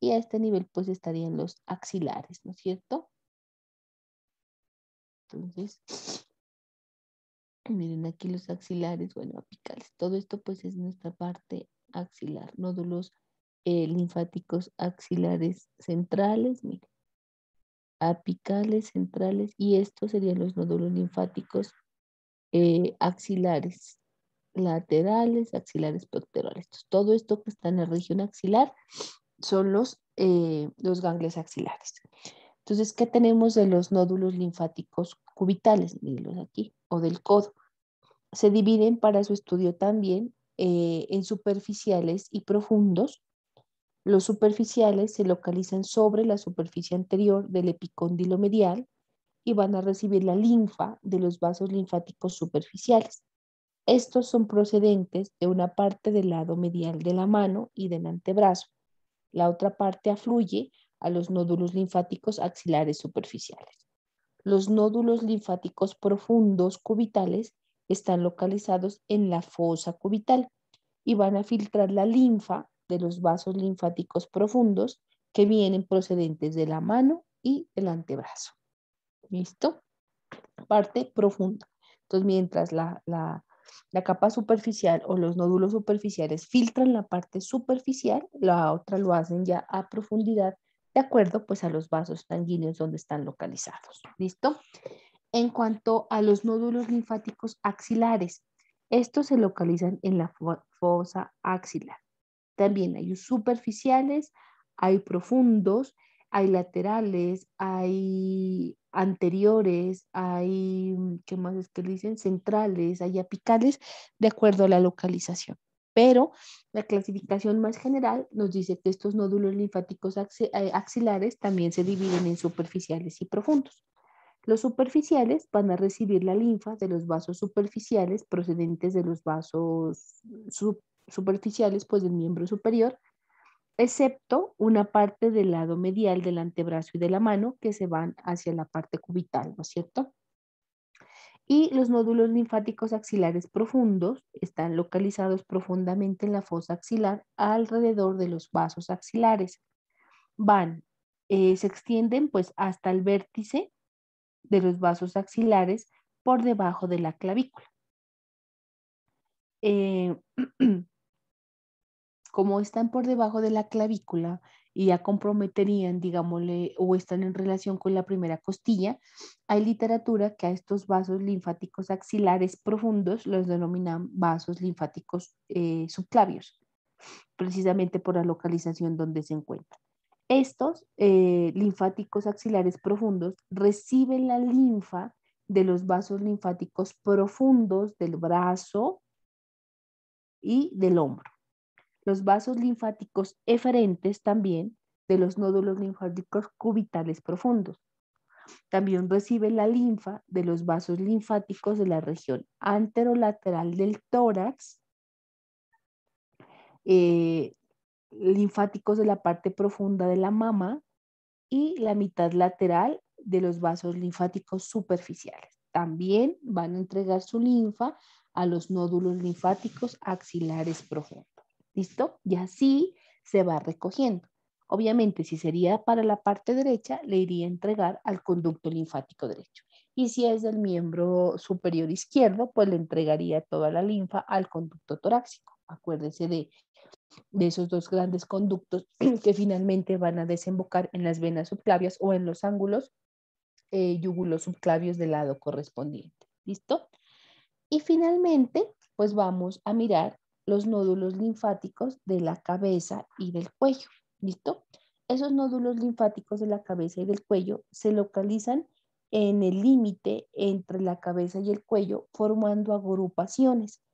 y a este nivel pues estarían los axilares, ¿no es cierto? Entonces, miren aquí los axilares, bueno, apicales. Todo esto pues es nuestra parte axilar, nódulos linfáticos axilares centrales, miren, apicales centrales, y estos serían los nódulos linfáticos axilares laterales, axilares proctorales. Todo esto que está en la región axilar son los ganglios axilares. Entonces, ¿qué tenemos de los nódulos linfáticos cubitales? Mírenlos aquí, o del codo. Se dividen para su estudio también en superficiales y profundos. Los superficiales se localizan sobre la superficie anterior del epicóndilo medial y van a recibir la linfa de los vasos linfáticos superficiales. Estos son procedentes de una parte del lado medial de la mano y del antebrazo. La otra parte afluye a los nódulos linfáticos axilares superficiales. Los nódulos linfáticos profundos cubitales están localizados en la fosa cubital y van a filtrar la linfa de los vasos linfáticos profundos que vienen procedentes de la mano y del antebrazo. ¿Listo? Parte profunda. Entonces, mientras la capa superficial o los nódulos superficiales filtran la parte superficial, la otra lo hacen ya a profundidad de acuerdo pues a los vasos sanguíneos donde están localizados. ¿Listo? En cuanto a los nódulos linfáticos axilares, estos se localizan en la fosa axilar. También hay superficiales, hay profundos, hay laterales, hay anteriores, hay, ¿qué más es que le dicen? Centrales, hay apicales, de acuerdo a la localización. Pero la clasificación más general nos dice que estos nódulos linfáticos axilares también se dividen en superficiales y profundos. Los superficiales van a recibir la linfa de los vasos superficiales procedentes de los vasos superficiales, pues del miembro superior, excepto una parte del lado medial del antebrazo y de la mano que se van hacia la parte cubital, ¿no es cierto? Y los nódulos linfáticos axilares profundos están localizados profundamente en la fosa axilar alrededor de los vasos axilares. Se extienden pues hasta el vértice de los vasos axilares por debajo de la clavícula. Como están por debajo de la clavícula y ya comprometerían, digámosle, o están en relación con la primera costilla, hay literatura que a estos vasos linfáticos axilares profundos los denominan vasos linfáticos subclavios, precisamente por la localización donde se encuentran. Estos linfáticos axilares profundos reciben la linfa de los vasos linfáticos profundos del brazo y del hombro. Los vasos linfáticos eferentes también de los nódulos linfáticos cubitales profundos. También reciben la linfa de los vasos linfáticos de la región anterolateral del tórax, linfáticos de la parte profunda de la mama y la mitad lateral de los vasos linfáticos superficiales. También van a entregar su linfa a los nódulos linfáticos axilares profundos. ¿Listo? Y así se va recogiendo. Obviamente, si sería para la parte derecha, le iría a entregar al conducto linfático derecho. Y si es del miembro superior izquierdo, pues le entregaría toda la linfa al conducto torácico. Acuérdese de esos dos grandes conductos que finalmente van a desembocar en las venas subclavias o en los ángulos yúgulos subclavios del lado correspondiente. ¿Listo? Y finalmente, pues vamos a mirar los nódulos linfáticos de la cabeza y del cuello. ¿Listo? Esos nódulos linfáticos de la cabeza y del cuello se localizan en el límite entre la cabeza y el cuello, formando agrupaciones.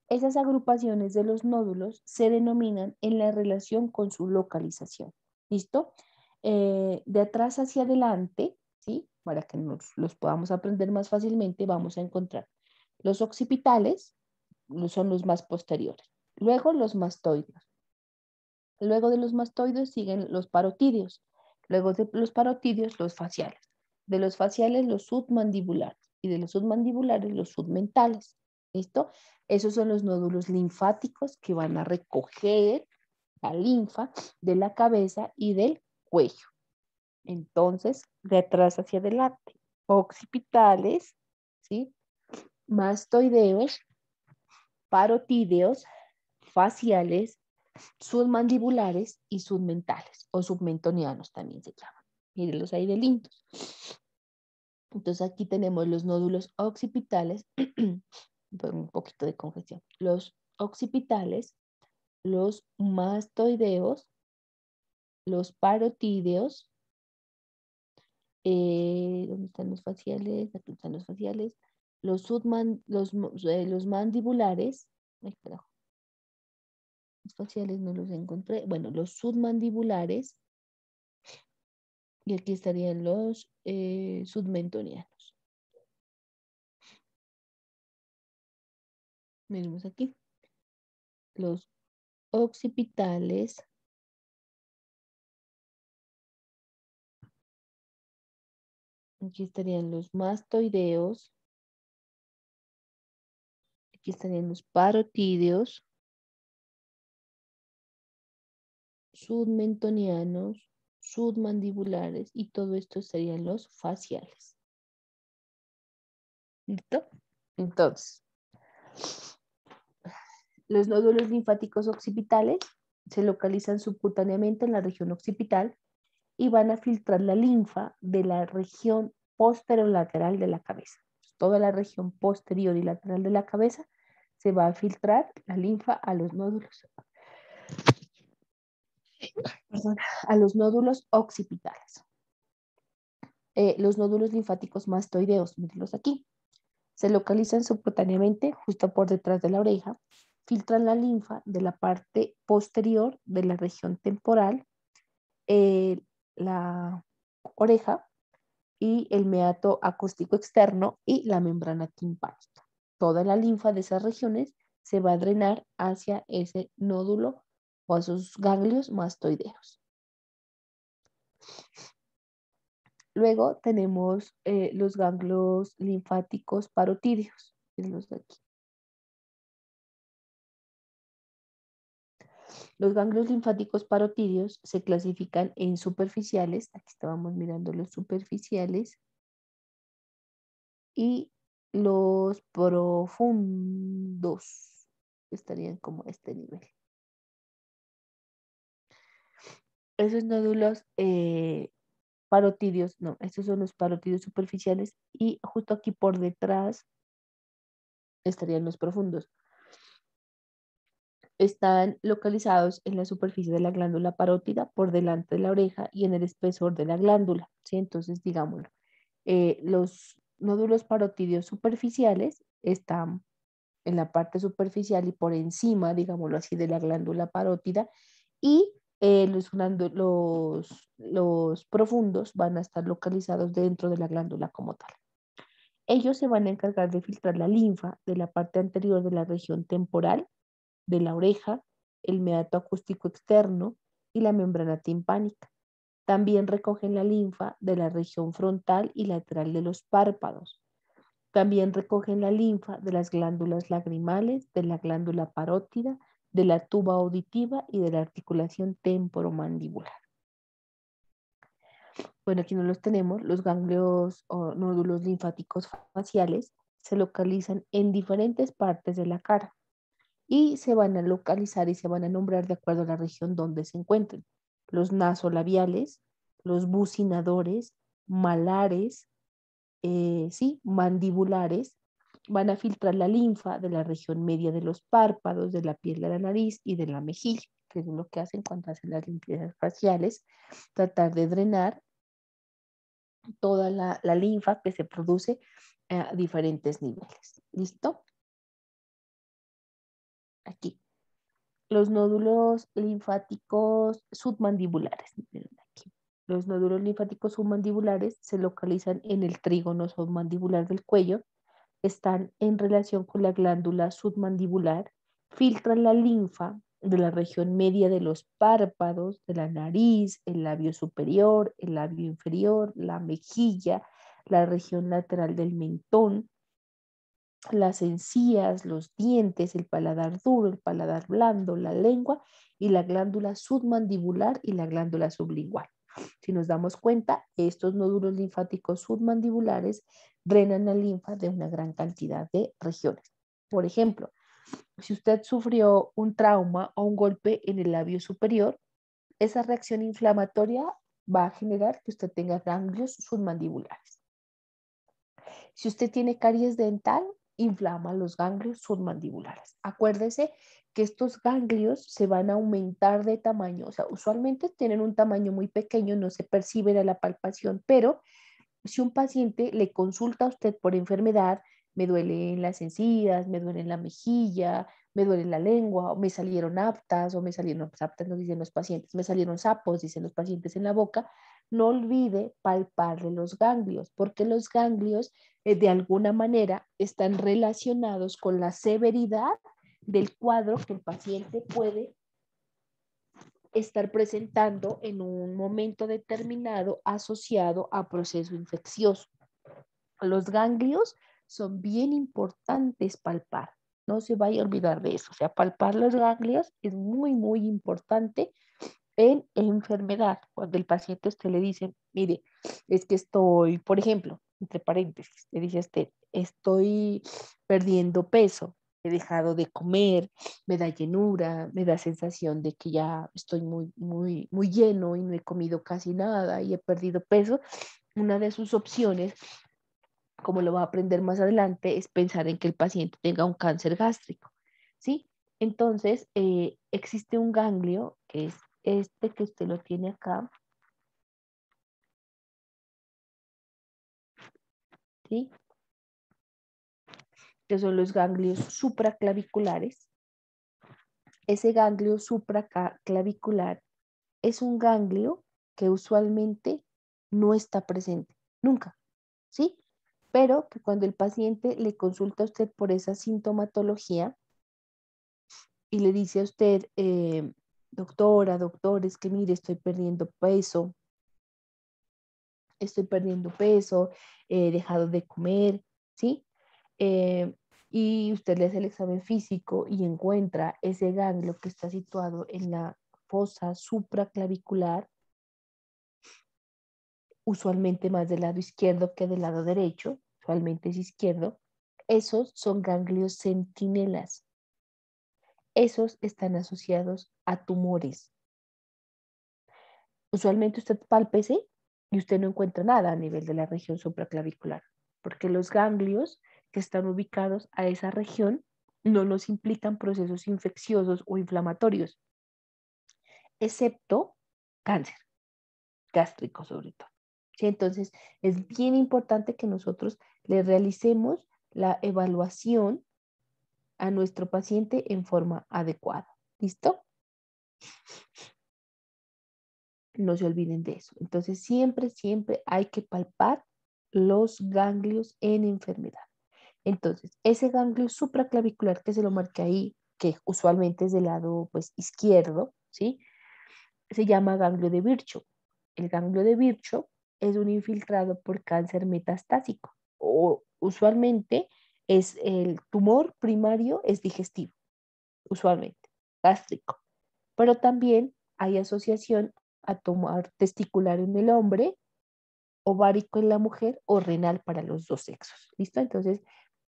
Esas agrupaciones de los nódulos se denominan en la relación con su localización. ¿Listo? De atrás hacia adelante, ¿sí? Para que los podamos aprender más fácilmente, vamos a encontrar los occipitales, son los más posteriores. Luego los mastoides. Luego de los mastoides siguen los parotidios. Luego de los parotidios, los faciales. De los faciales, los submandibulares. Y de los submandibulares, los submentales. ¿Listo? Esos son los nódulos linfáticos que van a recoger la linfa de la cabeza y del cuello. Entonces, de atrás hacia adelante. Occipitales, ¿sí? Mastoideos, parotídeos, faciales, submandibulares y submentales, o submentonianos también se llaman. Mírenlos ahí de lindos. Entonces aquí tenemos los nódulos occipitales, un poquito de congestión, los occipitales, los mastoideos, los parotídeos, ¿dónde están los faciales? Aquí están los faciales, los mandibulares, ay, carajo, los faciales no los encontré, bueno, los submandibulares, y aquí estarían los submentonianos. Miremos aquí, los occipitales, aquí estarían los mastoideos, aquí estarían los parotídeos, submentonianos, submandibulares y todo esto serían los faciales. ¿Listo? Entonces, los nódulos linfáticos occipitales se localizan subcutáneamente en la región occipital y van a filtrar la linfa de la región posterolateral de la cabeza. Toda la región posterior y lateral de la cabeza se va a filtrar la linfa a los nódulos, perdón, a los nódulos occipitales. Los nódulos linfáticos mastoideos, mírenlos aquí, se localizan subcutáneamente justo por detrás de la oreja, filtran la linfa de la parte posterior de la región temporal, la oreja y el meato acústico externo y la membrana timpánica. Toda la linfa de esas regiones se va a drenar hacia ese nódulo o a esos ganglios mastoideos. Luego tenemos los ganglios linfáticos parotídeos. Mírenlos aquí. Los ganglios linfáticos parotídeos se clasifican en superficiales, aquí estábamos mirando los superficiales, y los profundos, estarían como a este nivel. Esos nódulos parotídeos, no, estos son los parotídeos superficiales y justo aquí por detrás estarían los profundos. Están localizados en la superficie de la glándula parótida, por delante de la oreja y en el espesor de la glándula, ¿sí? Entonces, digámoslo, los nódulos parotídeos superficiales están en la parte superficial y por encima, digámoslo así, de la glándula parótida, y los profundos van a estar localizados dentro de la glándula como tal. Ellos se van a encargar de filtrar la linfa de la parte anterior de la región temporal, de la oreja, el meato acústico externo y la membrana timpánica. También recogen la linfa de la región frontal y lateral de los párpados. También recogen la linfa de las glándulas lagrimales, de la glándula parótida, de la tuba auditiva y de la articulación temporomandibular. Bueno, aquí no los tenemos. Los ganglios o nódulos linfáticos faciales se localizan en diferentes partes de la cara y se van a localizar y se van a nombrar de acuerdo a la región donde se encuentren. Los nasolabiales, los bucinadores, malares, ¿sí? Mandibulares, van a filtrar la linfa de la región media de los párpados, de la piel de la nariz y de la mejilla, que es lo que hacen cuando hacen las limpiezas faciales, tratar de drenar toda la linfa que se produce a diferentes niveles. ¿Listo? Aquí. Los nódulos linfáticos submandibulares. Miren aquí. Los nódulos linfáticos submandibulares se localizan en el trígono submandibular del cuello, están en relación con la glándula submandibular, filtran la linfa de la región media de los párpados, de la nariz, el labio superior, el labio inferior, la mejilla, la región lateral del mentón, las encías, los dientes, el paladar duro, el paladar blando, la lengua y la glándula submandibular y la glándula sublingual. Si nos damos cuenta, estos nódulos linfáticos submandibulares drenan la linfa de una gran cantidad de regiones. Por ejemplo, si usted sufrió un trauma o un golpe en el labio superior, esa reacción inflamatoria va a generar que usted tenga ganglios submandibulares. Si usted tiene caries dental, inflama los ganglios submandibulares. Acuérdese que estos ganglios se van a aumentar de tamaño, o sea, usualmente tienen un tamaño muy pequeño, no se perciben a la palpación, pero si un paciente le consulta a usted por enfermedad, me duele en las encías, me duele en la mejilla, me duele en la lengua, o me salieron aftas, o me salieron aftas, nos dicen los pacientes, me salieron sapos, dicen los pacientes en la boca, no olvide palparle los ganglios, porque los ganglios de alguna manera están relacionados con la severidad del cuadro que el paciente puede estar presentando en un momento determinado asociado a proceso infeccioso. Los ganglios son bien importantes palpar. No se vaya a olvidar de eso. O sea, palpar los ganglios es muy, muy importante en enfermedad. Cuando el paciente a usted le dice, mire, es que estoy, por ejemplo, entre paréntesis, le dice a usted, estoy perdiendo peso. he dejado de comer, me da llenura, me da sensación de que ya estoy muy lleno y no he comido casi nada y he perdido peso. Una de sus opciones, como lo va a aprender más adelante, es pensar en que el paciente tenga un cáncer gástrico, ¿sí? Entonces, existe un ganglio, que es este que usted lo tiene acá, ¿sí? Que son los ganglios supraclaviculares. Ese ganglio supraclavicular es un ganglio que usualmente no está presente, nunca, ¿sí? Pero que cuando el paciente le consulta a usted por esa sintomatología y le dice a usted, doctora, doctor, es que mire, estoy perdiendo peso, he dejado de comer, ¿sí? Eh, y usted le hace el examen físico y encuentra ese ganglio que está situado en la fosa supraclavicular, usualmente más del lado izquierdo que del lado derecho, usualmente es izquierdo. Esos son ganglios centinelas. Esos están asociados a tumores. Usualmente usted pálpese y usted no encuentra nada a nivel de la región supraclavicular, porque los ganglios que están ubicados a esa región no nos implican procesos infecciosos o inflamatorios, excepto cáncer gástrico sobre todo. ¿Sí? Entonces, es bien importante que nosotros le realicemos la evaluación a nuestro paciente en forma adecuada. ¿Listo? No se olviden de eso. Entonces, siempre hay que palpar los ganglios en enfermedad. Entonces, ese ganglio supraclavicular que se lo marqué ahí, que usualmente es del lado pues, izquierdo, ¿sí? Se llama ganglio de Virchow. El ganglio de Virchow es un infiltrado por cáncer metastásico o usualmente es el tumor primario es digestivo, usualmente gástrico, pero también hay asociación a tumor testicular en el hombre, ovárico en la mujer o renal para los dos sexos. ¿Listo? Entonces,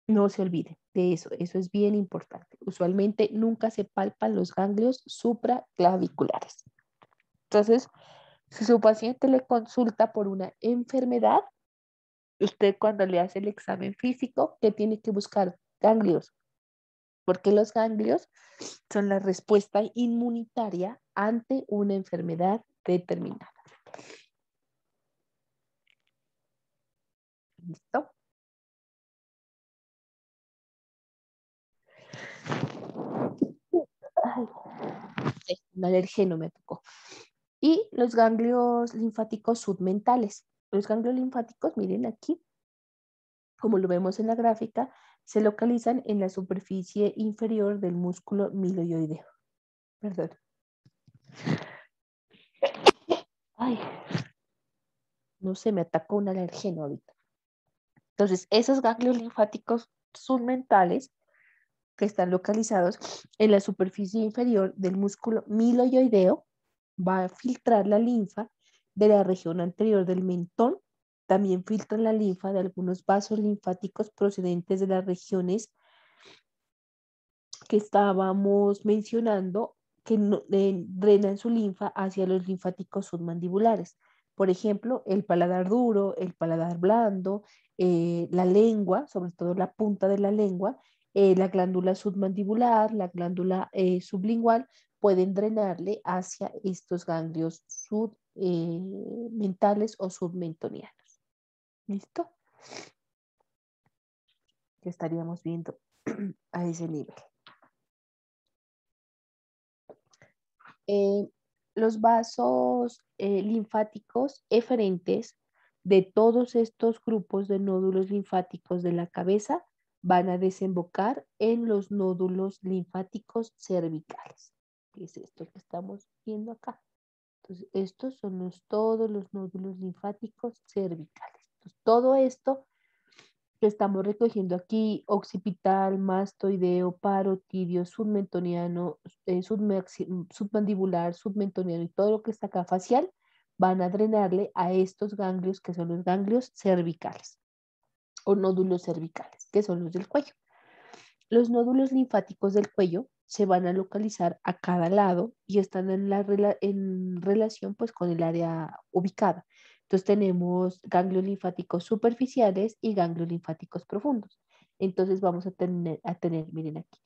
no se olvide de eso es bien importante. Usualmente nunca se palpan los ganglios supraclaviculares. Entonces, si su paciente le consulta por una enfermedad, usted cuando le hace el examen físico, ¿qué tiene que buscar? Ganglios, porque los ganglios son la respuesta inmunitaria ante una enfermedad determinada. ¿Listo? Ay, un alergeno me tocó. Y los ganglios linfáticos submentales. Los ganglios linfáticos, miren aquí, como lo vemos en la gráfica, se localizan en la superficie inferior del músculo miloioideo. Perdón. Ay, no sé, me atacó un alergeno ahorita. Entonces, esos ganglios linfáticos submentales que están localizados en la superficie inferior del músculo miloioideo va a filtrar la linfa de la región anterior del mentón. También filtran la linfa de algunos vasos linfáticos procedentes de las regiones que estábamos mencionando que no, drenan su linfa hacia los linfáticos submandibulares. Por ejemplo, el paladar duro, el paladar blando, la lengua, sobre todo la punta de la lengua, la glándula submandibular, la glándula sublingual, pueden drenarle hacia estos ganglios submentales o submentonianos. ¿Listo? Que estaríamos viendo a ese nivel. Eh, los vasos linfáticos eferentes de todos estos grupos de nódulos linfáticos de la cabeza van a desembocar en los nódulos linfáticos cervicales, que es esto que estamos viendo acá. Entonces, estos son todos los nódulos linfáticos cervicales. Entonces, todo esto que estamos recogiendo aquí, occipital, mastoideo, parotidio, submentoniano, submandibular, submentoniano y todo lo que está acá facial, van a drenarle a estos ganglios que son los ganglios cervicales o nódulos cervicales, que son los del cuello. Los nódulos linfáticos del cuello se van a localizar a cada lado y están en relación pues con el área ubicada. Entonces tenemos ganglios linfáticos superficiales y ganglios linfáticos profundos. Entonces vamos a tener, miren aquí,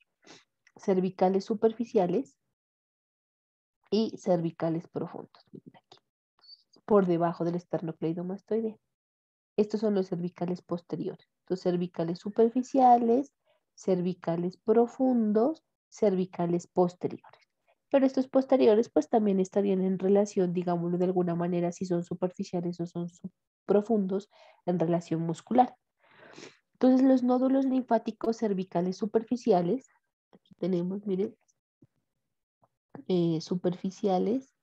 cervicales superficiales y cervicales profundos. Miren aquí, por debajo del esternocleidomastoideo. Estos son los cervicales posteriores. Los cervicales superficiales, cervicales profundos, cervicales posteriores. Pero estos posteriores pues también estarían en relación, digámoslo de alguna manera, si son superficiales o son profundos, en relación muscular. Entonces los nódulos linfáticos cervicales superficiales, aquí tenemos, miren, superficiales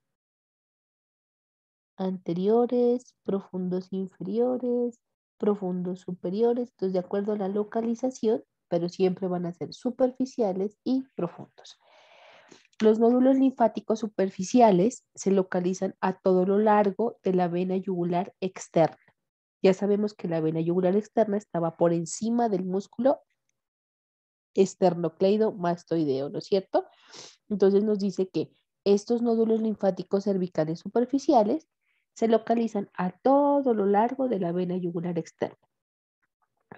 anteriores, profundos inferiores, profundos superiores, entonces de acuerdo a la localización, pero siempre van a ser superficiales y profundos. Los nódulos linfáticos superficiales se localizan a todo lo largo de la vena yugular externa. Ya sabemos que la vena yugular externa estaba por encima del músculo esternocleidomastoideo, ¿no es cierto? Entonces nos dice que estos nódulos linfáticos cervicales superficiales se localizan a todo lo largo de la vena yugular externa.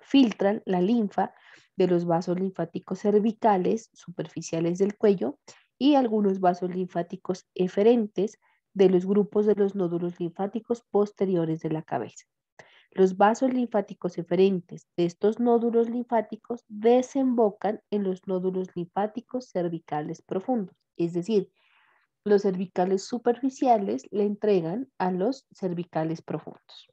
Filtran la linfa de los vasos linfáticos cervicales superficiales del cuello y algunos vasos linfáticos eferentes de los grupos de los nódulos linfáticos posteriores de la cabeza. Los vasos linfáticos eferentes de estos nódulos linfáticos desembocan en los nódulos linfáticos cervicales profundos, es decir, los cervicales superficiales le entregan a los cervicales profundos.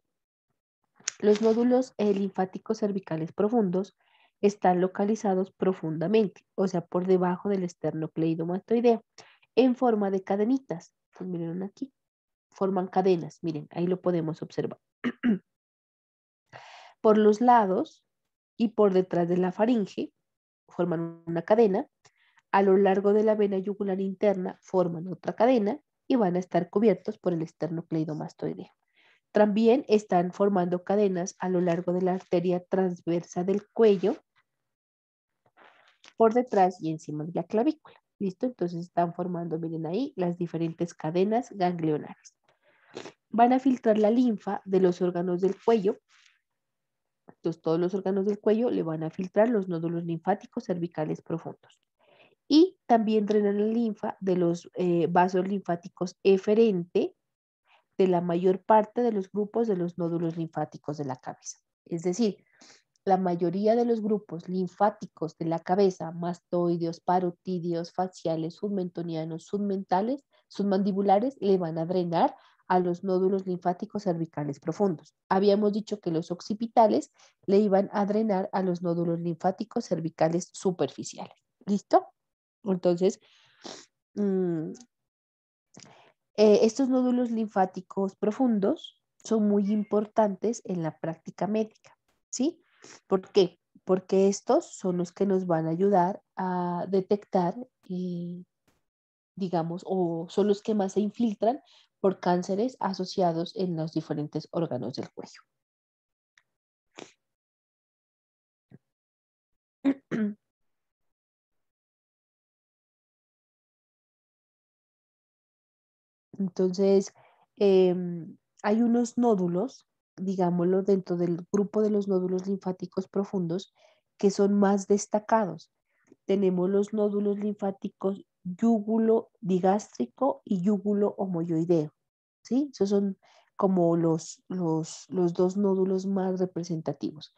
Los nódulos linfáticos cervicales profundos están localizados profundamente, o sea, por debajo del esternocleidomastoideo, en forma de cadenitas. Pues miren aquí, forman cadenas, miren, ahí lo podemos observar. Por los lados y por detrás de la faringe forman una cadena, a lo largo de la vena yugular interna forman otra cadena y van a estar cubiertos por el esternocleidomastoideo. También están formando cadenas a lo largo de la arteria transversa del cuello, por detrás y encima de la clavícula. ¿Listo? Entonces están formando, miren ahí, las diferentes cadenas ganglionares. Van a filtrar la linfa de los órganos del cuello. Entonces todos los órganos del cuello le van a filtrar los nódulos linfáticos cervicales profundos. Y también drenan la linfa de los vasos linfáticos eferente de la mayor parte de los grupos de los nódulos linfáticos de la cabeza. Es decir, la mayoría de los grupos linfáticos de la cabeza, mastoideos, parotídeos, faciales, submentonianos, submentales, submandibulares, le van a drenar a los nódulos linfáticos cervicales profundos. Habíamos dicho que los occipitales le iban a drenar a los nódulos linfáticos cervicales superficiales. ¿Listo? Entonces, mmm, estos nódulos linfáticos profundos son muy importantes en la práctica médica, ¿sí? ¿Por qué? Porque estos son los que nos van a ayudar a detectar, digamos, o son los que más se infiltran por cánceres asociados en los diferentes órganos del cuello. Entonces, hay unos nódulos, digámoslo, dentro del grupo de los nódulos linfáticos profundos que son más destacados. Tenemos los nódulos linfáticos yúgulo digástrico y yúgulo homoyoideo, ¿sí? Esos son como los dos nódulos más representativos.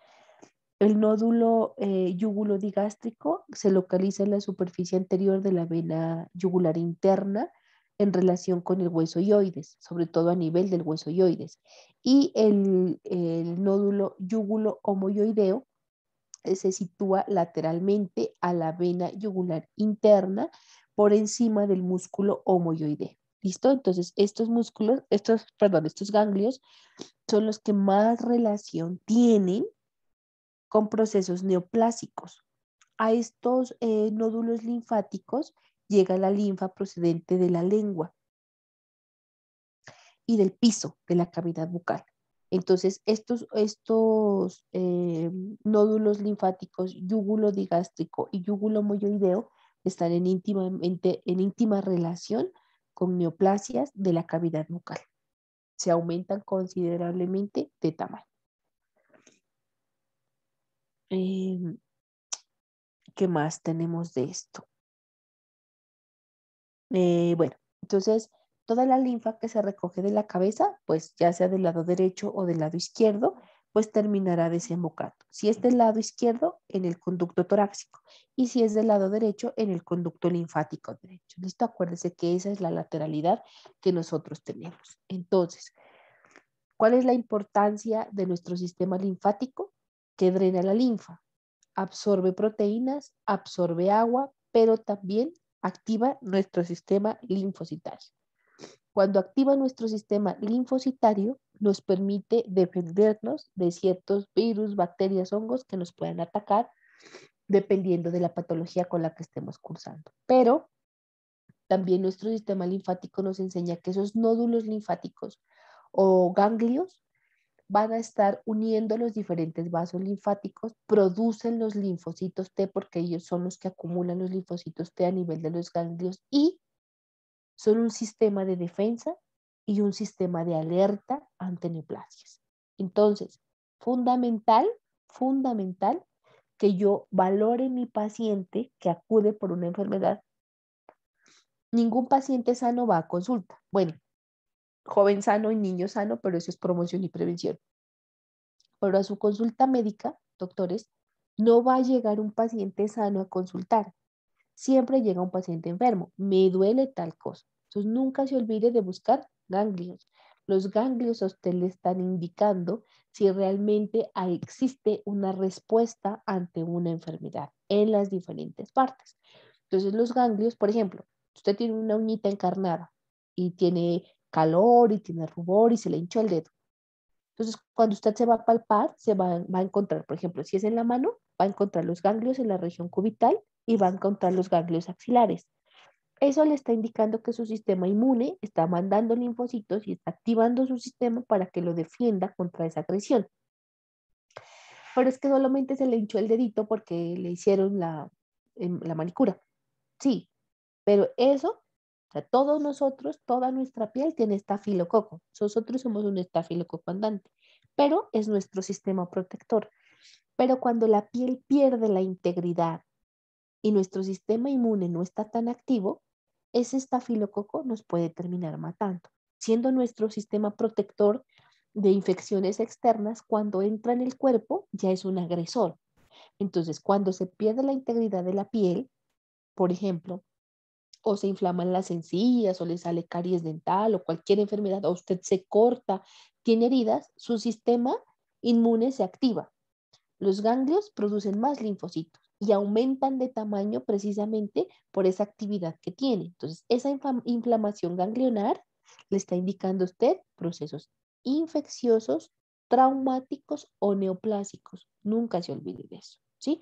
El nódulo yúgulo digástrico se localiza en la superficie anterior de la vena yugular interna en relación con el hueso ioides, sobre todo a nivel del hueso ioides. Y el nódulo yúgulo homoyoideo se sitúa lateralmente a la vena yugular interna por encima del músculo homoyoideo. ¿Listo? Entonces, estos ganglios son los que más relación tienen con procesos neoplásicos. A estos nódulos linfáticos llega la linfa procedente de la lengua y del piso de la cavidad bucal. Entonces, estos nódulos linfáticos digástrico y moyoideo están en íntima relación con neoplasias de la cavidad bucal. Se aumentan considerablemente de tamaño. ¿Qué más tenemos de esto? Bueno, entonces toda la linfa que se recoge de la cabeza, pues ya sea del lado derecho o del lado izquierdo, pues terminará desembocando. Si es del lado izquierdo, en el conducto torácico, y si es del lado derecho, en el conducto linfático derecho. ¿Listo? Acuérdense que esa es la lateralidad que nosotros tenemos. Entonces, ¿cuál es la importancia de nuestro sistema linfático? Que drena la linfa, absorbe proteínas, absorbe agua, pero también activa nuestro sistema linfocitario. Cuando activa nuestro sistema linfocitario, nos permite defendernos de ciertos virus, bacterias, hongos que nos puedan atacar dependiendo de la patología con la que estemos cursando. Pero también nuestro sistema linfático nos enseña que esos nódulos linfáticos o ganglios van a estar uniendo los diferentes vasos linfáticos, producen los linfocitos T porque ellos son los que acumulan los linfocitos T a nivel de los ganglios y son un sistema de defensa y un sistema de alerta ante neoplasias. Entonces, fundamental que yo valore mi paciente que acude por una enfermedad. Ningún paciente sano va a consulta. Bueno, joven sano y niño sano, pero eso es promoción y prevención. Pero a su consulta médica, doctores, no va a llegar un paciente sano a consultar. Siempre llega un paciente enfermo. Me duele tal cosa. Entonces, nunca se olvide de buscar ganglios. Los ganglios a usted le están indicando si realmente existe una respuesta ante una enfermedad en las diferentes partes. Entonces, los ganglios, por ejemplo, usted tiene una uñita encarnada y tiene calor y tiene rubor y se le hinchó el dedo. Entonces, cuando usted se va a palpar, va a encontrar, por ejemplo, si es en la mano, va a encontrar los ganglios en la región cubital y va a encontrar los ganglios axilares. Eso le está indicando que su sistema inmune está mandando linfocitos y está activando su sistema para que lo defienda contra esa agresión. Pero es que solamente se le hinchó el dedito porque le hicieron la manicura. Sí, pero eso, o sea, todos nosotros, toda nuestra piel tiene estafilococo. Nosotros somos un estafilococo andante, pero es nuestro sistema protector. Pero cuando la piel pierde la integridad y nuestro sistema inmune no está tan activo, ese estafilococo nos puede terminar matando, siendo nuestro sistema protector de infecciones externas, cuando entra en el cuerpo ya es un agresor. Entonces, cuando se pierde la integridad de la piel, por ejemplo, o se inflaman las encías, o le sale caries dental, o cualquier enfermedad, o usted se corta, tiene heridas, su sistema inmune se activa. Los ganglios producen más linfocitos y aumentan de tamaño precisamente por esa actividad que tiene. Entonces, esa inflamación ganglionar le está indicando a usted procesos infecciosos, traumáticos o neoplásicos. Nunca se olvide de eso, ¿sí?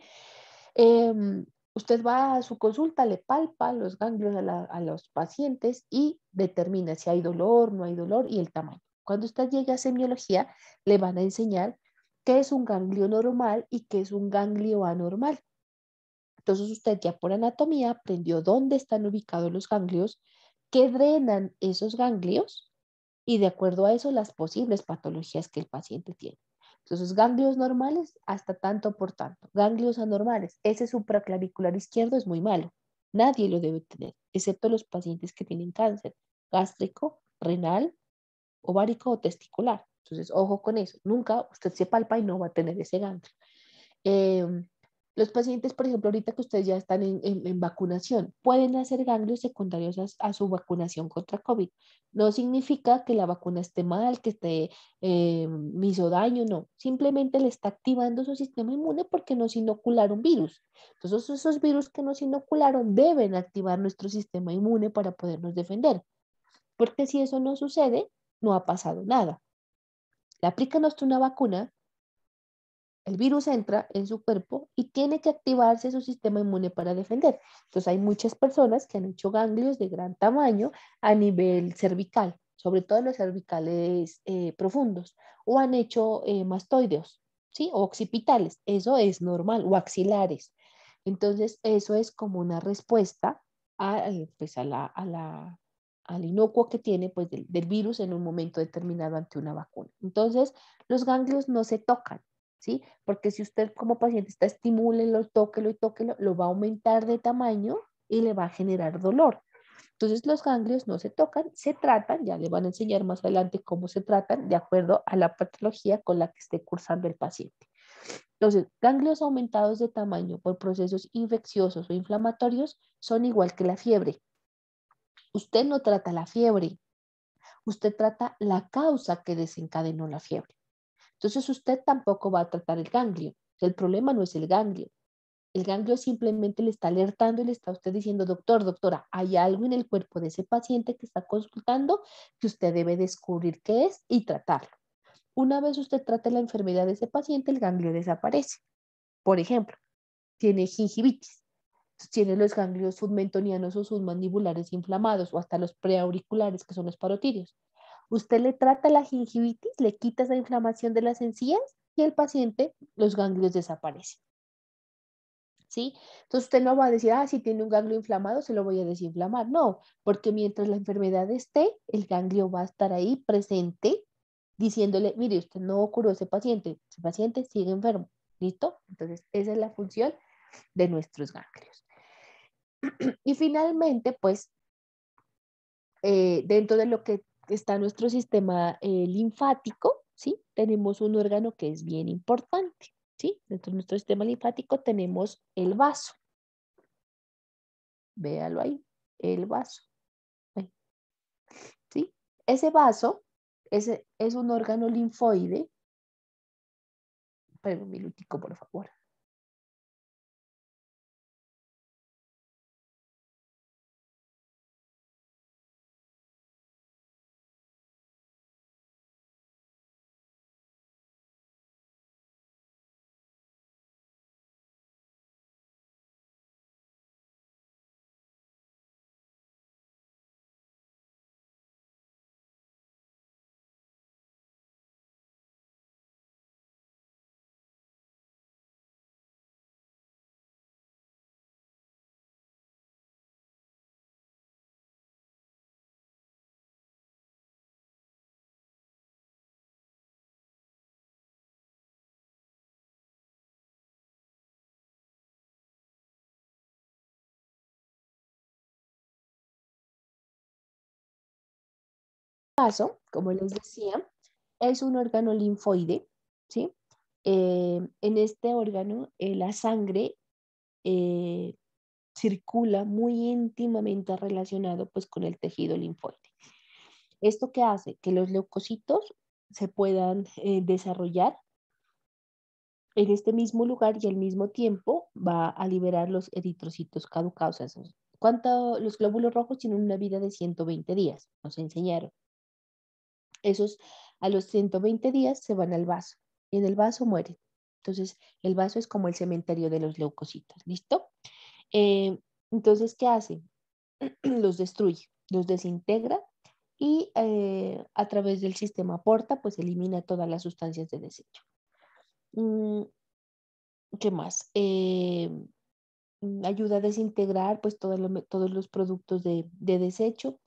Usted va a su consulta, le palpa los ganglios a los pacientes y determina si hay dolor, no hay dolor y el tamaño. Cuando usted llegue a semiología, le van a enseñar qué es un ganglio normal y qué es un ganglio anormal. Entonces usted ya por anatomía aprendió dónde están ubicados los ganglios, qué drenan esos ganglios y de acuerdo a eso las posibles patologías que el paciente tiene. Entonces, ganglios normales hasta tanto por tanto. Ganglios anormales, ese supraclavicular izquierdo es muy malo. Nadie lo debe tener, excepto los pacientes que tienen cáncer gástrico, renal, ovárico o testicular. Entonces, ojo con eso. Nunca usted se palpa y no va a tener ese ganglio. Eh, los pacientes, por ejemplo, ahorita que ustedes ya están en vacunación, pueden hacer ganglios secundarios a su vacunación contra COVID. No significa que la vacuna esté mal, que me hizo daño, no. Simplemente le está activando su sistema inmune porque nos inocularon virus. Entonces, esos virus que nos inocularon deben activar nuestro sistema inmune para podernos defender. Porque si eso no sucede, no ha pasado nada. Le aplican a usted una vacuna, el virus entra en su cuerpo y tiene que activarse su sistema inmune para defender. Entonces hay muchas personas que han hecho ganglios de gran tamaño a nivel cervical, sobre todo los cervicales profundos, o han hecho mastoideos, ¿sí? O occipitales, eso es normal, o axilares. Entonces, eso es como una respuesta pues al inocuo que tiene pues, del virus en un momento determinado ante una vacuna. Entonces, los ganglios no se tocan, ¿sí? Porque si usted como paciente está estimúlelo, tóquelo y tóquelo, lo va a aumentar de tamaño y le va a generar dolor. Entonces los ganglios no se tocan, se tratan, ya le van a enseñar más adelante cómo se tratan de acuerdo a la patología con la que esté cursando el paciente. Entonces, ganglios aumentados de tamaño por procesos infecciosos o inflamatorios son igual que la fiebre. Usted no trata la fiebre, usted trata la causa que desencadenó la fiebre. Entonces, usted tampoco va a tratar el ganglio. El problema no es el ganglio. El ganglio simplemente le está alertando y le está a usted diciendo, doctor, doctora, hay algo en el cuerpo de ese paciente que está consultando que usted debe descubrir qué es y tratarlo. Una vez usted trate la enfermedad de ese paciente, el ganglio desaparece. Por ejemplo, tiene gingivitis, tiene los ganglios submentonianos o submandibulares inflamados o hasta los preauriculares, que son los parotidios. Usted le trata la gingivitis, le quita esa inflamación de las encías y el paciente, los ganglios desaparecen. ¿Sí? Entonces usted no va a decir, si tiene un ganglio inflamado, se lo voy a desinflamar. No, porque mientras la enfermedad esté, el ganglio va a estar ahí presente, diciéndole, mire, usted no curó a ese paciente sigue enfermo. ¿Listo? Entonces, esa es la función de nuestros ganglios. Y finalmente, pues, dentro de lo que está nuestro sistema linfático, ¿sí? Tenemos un órgano que es bien importante, ¿sí? Dentro de nuestro sistema linfático tenemos el vaso. Véalo ahí, el vaso. Ahí, ¿sí? Ese vaso es un órgano linfoide. Espera un minutico, por favor. El vaso, como les decía, es un órgano linfoide, ¿sí? En este órgano, la sangre eh, circula muy íntimamente relacionado pues con el tejido linfoide. ¿Esto qué hace? Que los leucocitos se puedan desarrollar en este mismo lugar y al mismo tiempo va a liberar los eritrocitos caducados. Los glóbulos rojos tienen una vida de 120 días, nos enseñaron. Esos a los 120 días se van al vaso y en el vaso mueren. Entonces, el vaso es como el cementerio de los leucocitos, ¿listo? Eh, entonces, ¿qué hace? Los destruye, los desintegra y a través del sistema porta, pues elimina todas las sustancias de desecho. Mm, ¿Qué más? Ayuda a desintegrar pues todos los productos de desecho.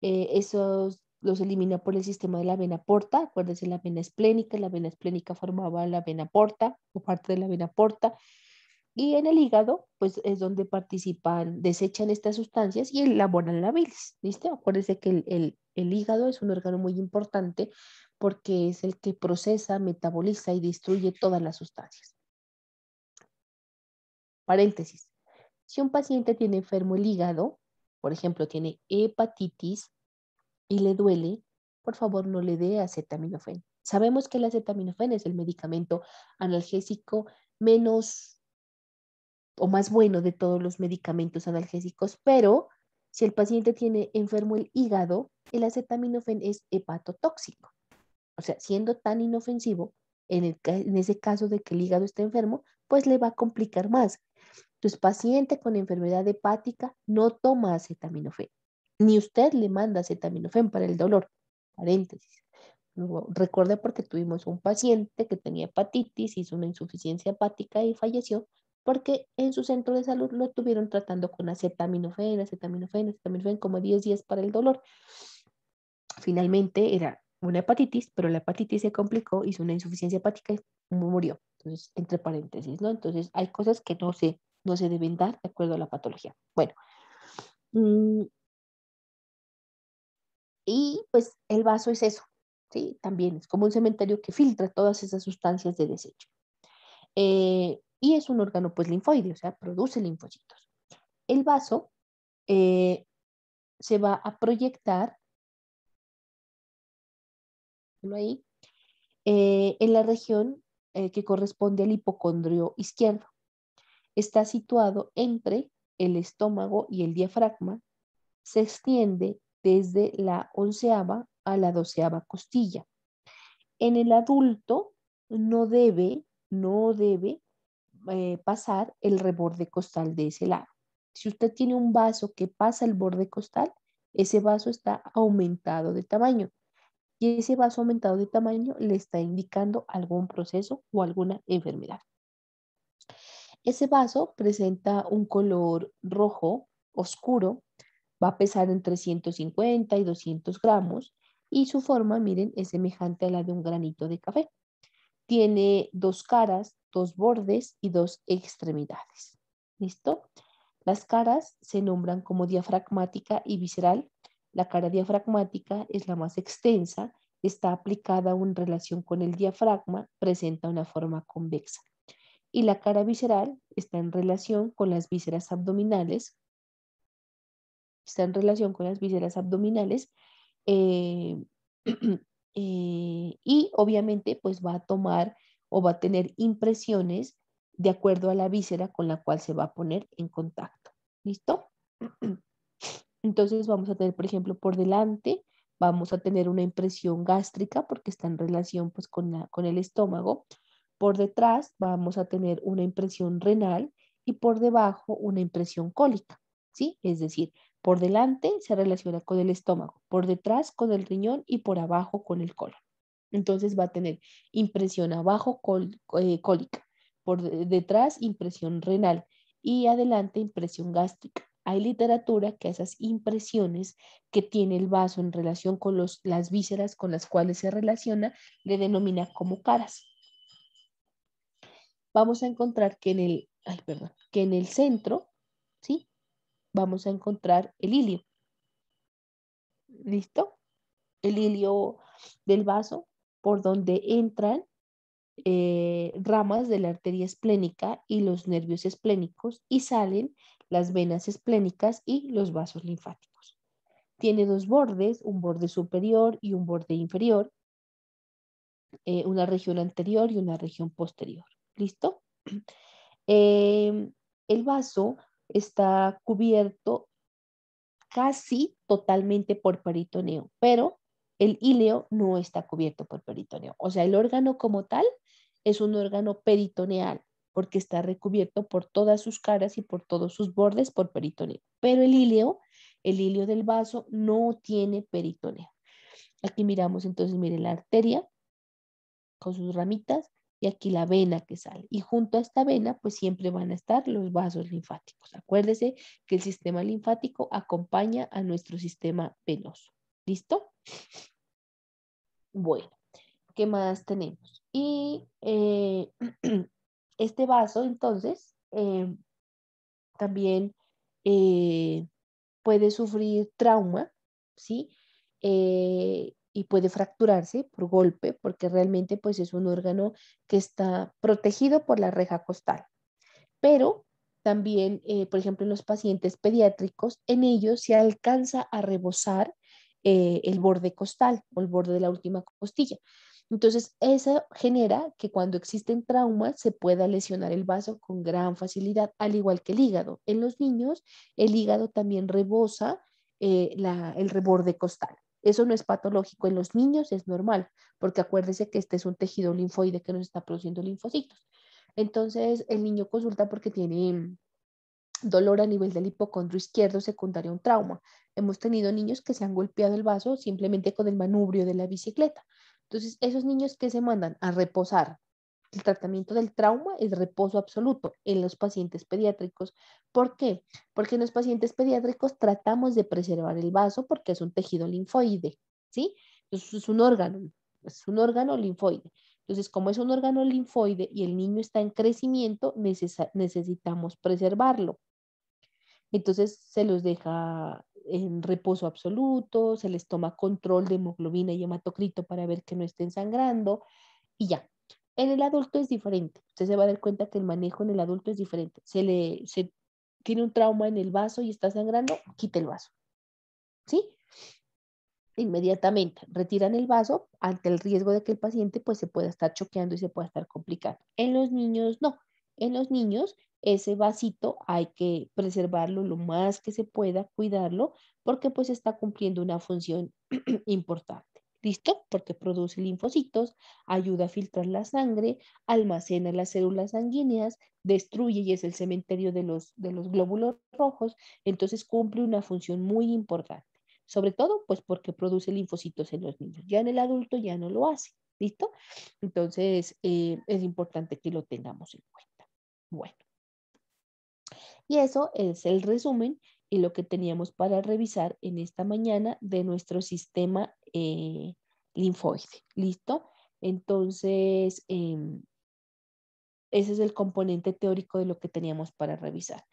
Esos los elimina por el sistema de la vena porta. Acuérdense, la vena esplénica formaba la vena porta o parte de la vena porta. Y en el hígado, pues es donde participan, desechan estas sustancias y elaboran la bilis. ¿Listo? Acuérdense que el hígado es un órgano muy importante porque es el que procesa, metaboliza y destruye todas las sustancias. Paréntesis. Si un paciente tiene enfermo el hígado, por ejemplo, tiene hepatitis y le duele, por favor no le dé acetaminofén. Sabemos que el acetaminofén es el medicamento analgésico menos o más bueno de todos los medicamentos analgésicos, pero si el paciente tiene enfermo el hígado, el acetaminofén es hepatotóxico. O sea, siendo tan inofensivo, en ese caso de que el hígado esté enfermo, pues le va a complicar más. Entonces, paciente con enfermedad hepática no toma acetaminofén, ni usted le manda acetaminofén para el dolor. paréntesis. Recuerde porque tuvimos un paciente que tenía hepatitis, hizo una insuficiencia hepática y falleció porque en su centro de salud lo tuvieron tratando con acetaminofén, acetaminofén, acetaminofén, como 10 días para el dolor. Finalmente era una hepatitis, pero la hepatitis se complicó, hizo una insuficiencia hepática y murió. Entonces, entre paréntesis, ¿no? Entonces, hay cosas que no se deben dar de acuerdo a la patología. Bueno, y pues el vaso es eso, ¿sí? También es como un cementerio que filtra todas esas sustancias de desecho. Y es un órgano pues linfoide, o sea, produce linfocitos. El vaso eh, se va a proyectar ahí, en la región que corresponde al hipocondrio izquierdo. Está situado entre el estómago y el diafragma. Se extiende desde la 11ª a la 12ª costilla. En el adulto no debe pasar el reborde costal de ese lado. Si usted tiene un vaso que pasa el borde costal, ese vaso está aumentado de tamaño. Y ese vaso aumentado de tamaño le está indicando algún proceso o alguna enfermedad. Ese vaso presenta un color rojo oscuro, va a pesar entre 150 y 200 gramos y su forma, miren, es semejante a la de un granito de café. Tiene dos caras, dos bordes y dos extremidades. ¿Listo? Las caras se nombran como diafragmática y visceral. La cara diafragmática es la más extensa, está aplicada en relación con el diafragma, presenta una forma convexa. Y la cara visceral está en relación con las vísceras abdominales, eh, y obviamente pues va a tomar o va a tener impresiones de acuerdo a la víscera con la cual se va a poner en contacto. ¿Listo? Entonces vamos a tener, por ejemplo, por delante, vamos a tener una impresión gástrica porque está en relación pues con el estómago. Por detrás vamos a tener una impresión renal y por debajo una impresión cólica, ¿sí? Es decir, por delante se relaciona con el estómago, por detrás con el riñón y por abajo con el colon. Entonces va a tener impresión abajo cólica, por detrás impresión renal y adelante impresión gástrica. Hay literatura que a esas impresiones que tiene el vaso en relación con las vísceras con las cuales se relaciona le denomina como caras. Vamos a encontrar que en el centro, ¿sí? Vamos a encontrar el ilio. ¿Listo? El ilio del vaso por donde entran ramas de la arteria esplénica y los nervios esplénicos y salen las venas esplénicas y los vasos linfáticos. Tiene dos bordes, un borde superior y un borde inferior, una región anterior y una región posterior. ¿Listo? El vaso está cubierto casi totalmente por peritoneo, pero el íleo no está cubierto por peritoneo. O sea, el órgano como tal es un órgano peritoneal porque está recubierto por todas sus caras y por todos sus bordes por peritoneo. Pero el ilio del vaso no tiene peritoneo. Aquí miramos entonces, miren la arteria con sus ramitas y aquí la vena que sale. Y junto a esta vena, pues siempre van a estar los vasos linfáticos. Acuérdese que el sistema linfático acompaña a nuestro sistema venoso. ¿Listo? Bueno, ¿qué más tenemos? Y este vaso, entonces, también eh, puede sufrir trauma, ¿sí? Y puede fracturarse por golpe, porque realmente pues es un órgano que está protegido por la reja costal. Pero también, por ejemplo, en los pacientes pediátricos, en ellos se alcanza a rebosar el borde costal o el borde de la última costilla. Entonces, eso genera que cuando existen traumas se pueda lesionar el vaso con gran facilidad, al igual que el hígado. En los niños, el hígado también rebosa el reborde costal. Eso no es patológico en los niños, es normal, porque acuérdese que este es un tejido linfoide que nos está produciendo linfocitos. Entonces, el niño consulta porque tiene Dolor a nivel del hipocondrio izquierdo secundario a un trauma. Hemos tenido niños que se han golpeado el vaso simplemente con el manubrio de la bicicleta. Entonces, esos niños que se mandan a reposar, el tratamiento del trauma es reposo absoluto en los pacientes pediátricos. ¿Por qué? Porque en los pacientes pediátricos tratamos de preservar el vaso porque es un tejido linfoide, ¿sí? Entonces, es un órgano linfoide. Entonces, como es un órgano linfoide y el niño está en crecimiento, necesitamos preservarlo. Entonces se los deja en reposo absoluto, se les toma control de hemoglobina y hematocrito para ver que no estén sangrando y ya. En el adulto es diferente. Usted se va a dar cuenta que el manejo en el adulto es diferente. Se tiene un trauma en el vaso y está sangrando, quite el vaso, ¿sí? Inmediatamente retiran el vaso ante el riesgo de que el paciente pues se pueda estar choqueando y se pueda estar complicando. En los niños no, en los niños ese vasito hay que preservarlo lo más que se pueda, cuidarlo, porque pues está cumpliendo una función importante. ¿Listo? Porque produce linfocitos, ayuda a filtrar la sangre, almacena las células sanguíneas, destruye y es el cementerio de los glóbulos rojos, entonces cumple una función muy importante. Sobre todo, pues porque produce linfocitos en los niños. Ya en el adulto ya no lo hace. ¿Listo? Entonces, es importante que lo tengamos en cuenta. Bueno, y eso es el resumen y lo que teníamos para revisar en esta mañana de nuestro sistema linfoide. ¿Listo? Entonces, ese es el componente teórico de lo que teníamos para revisar.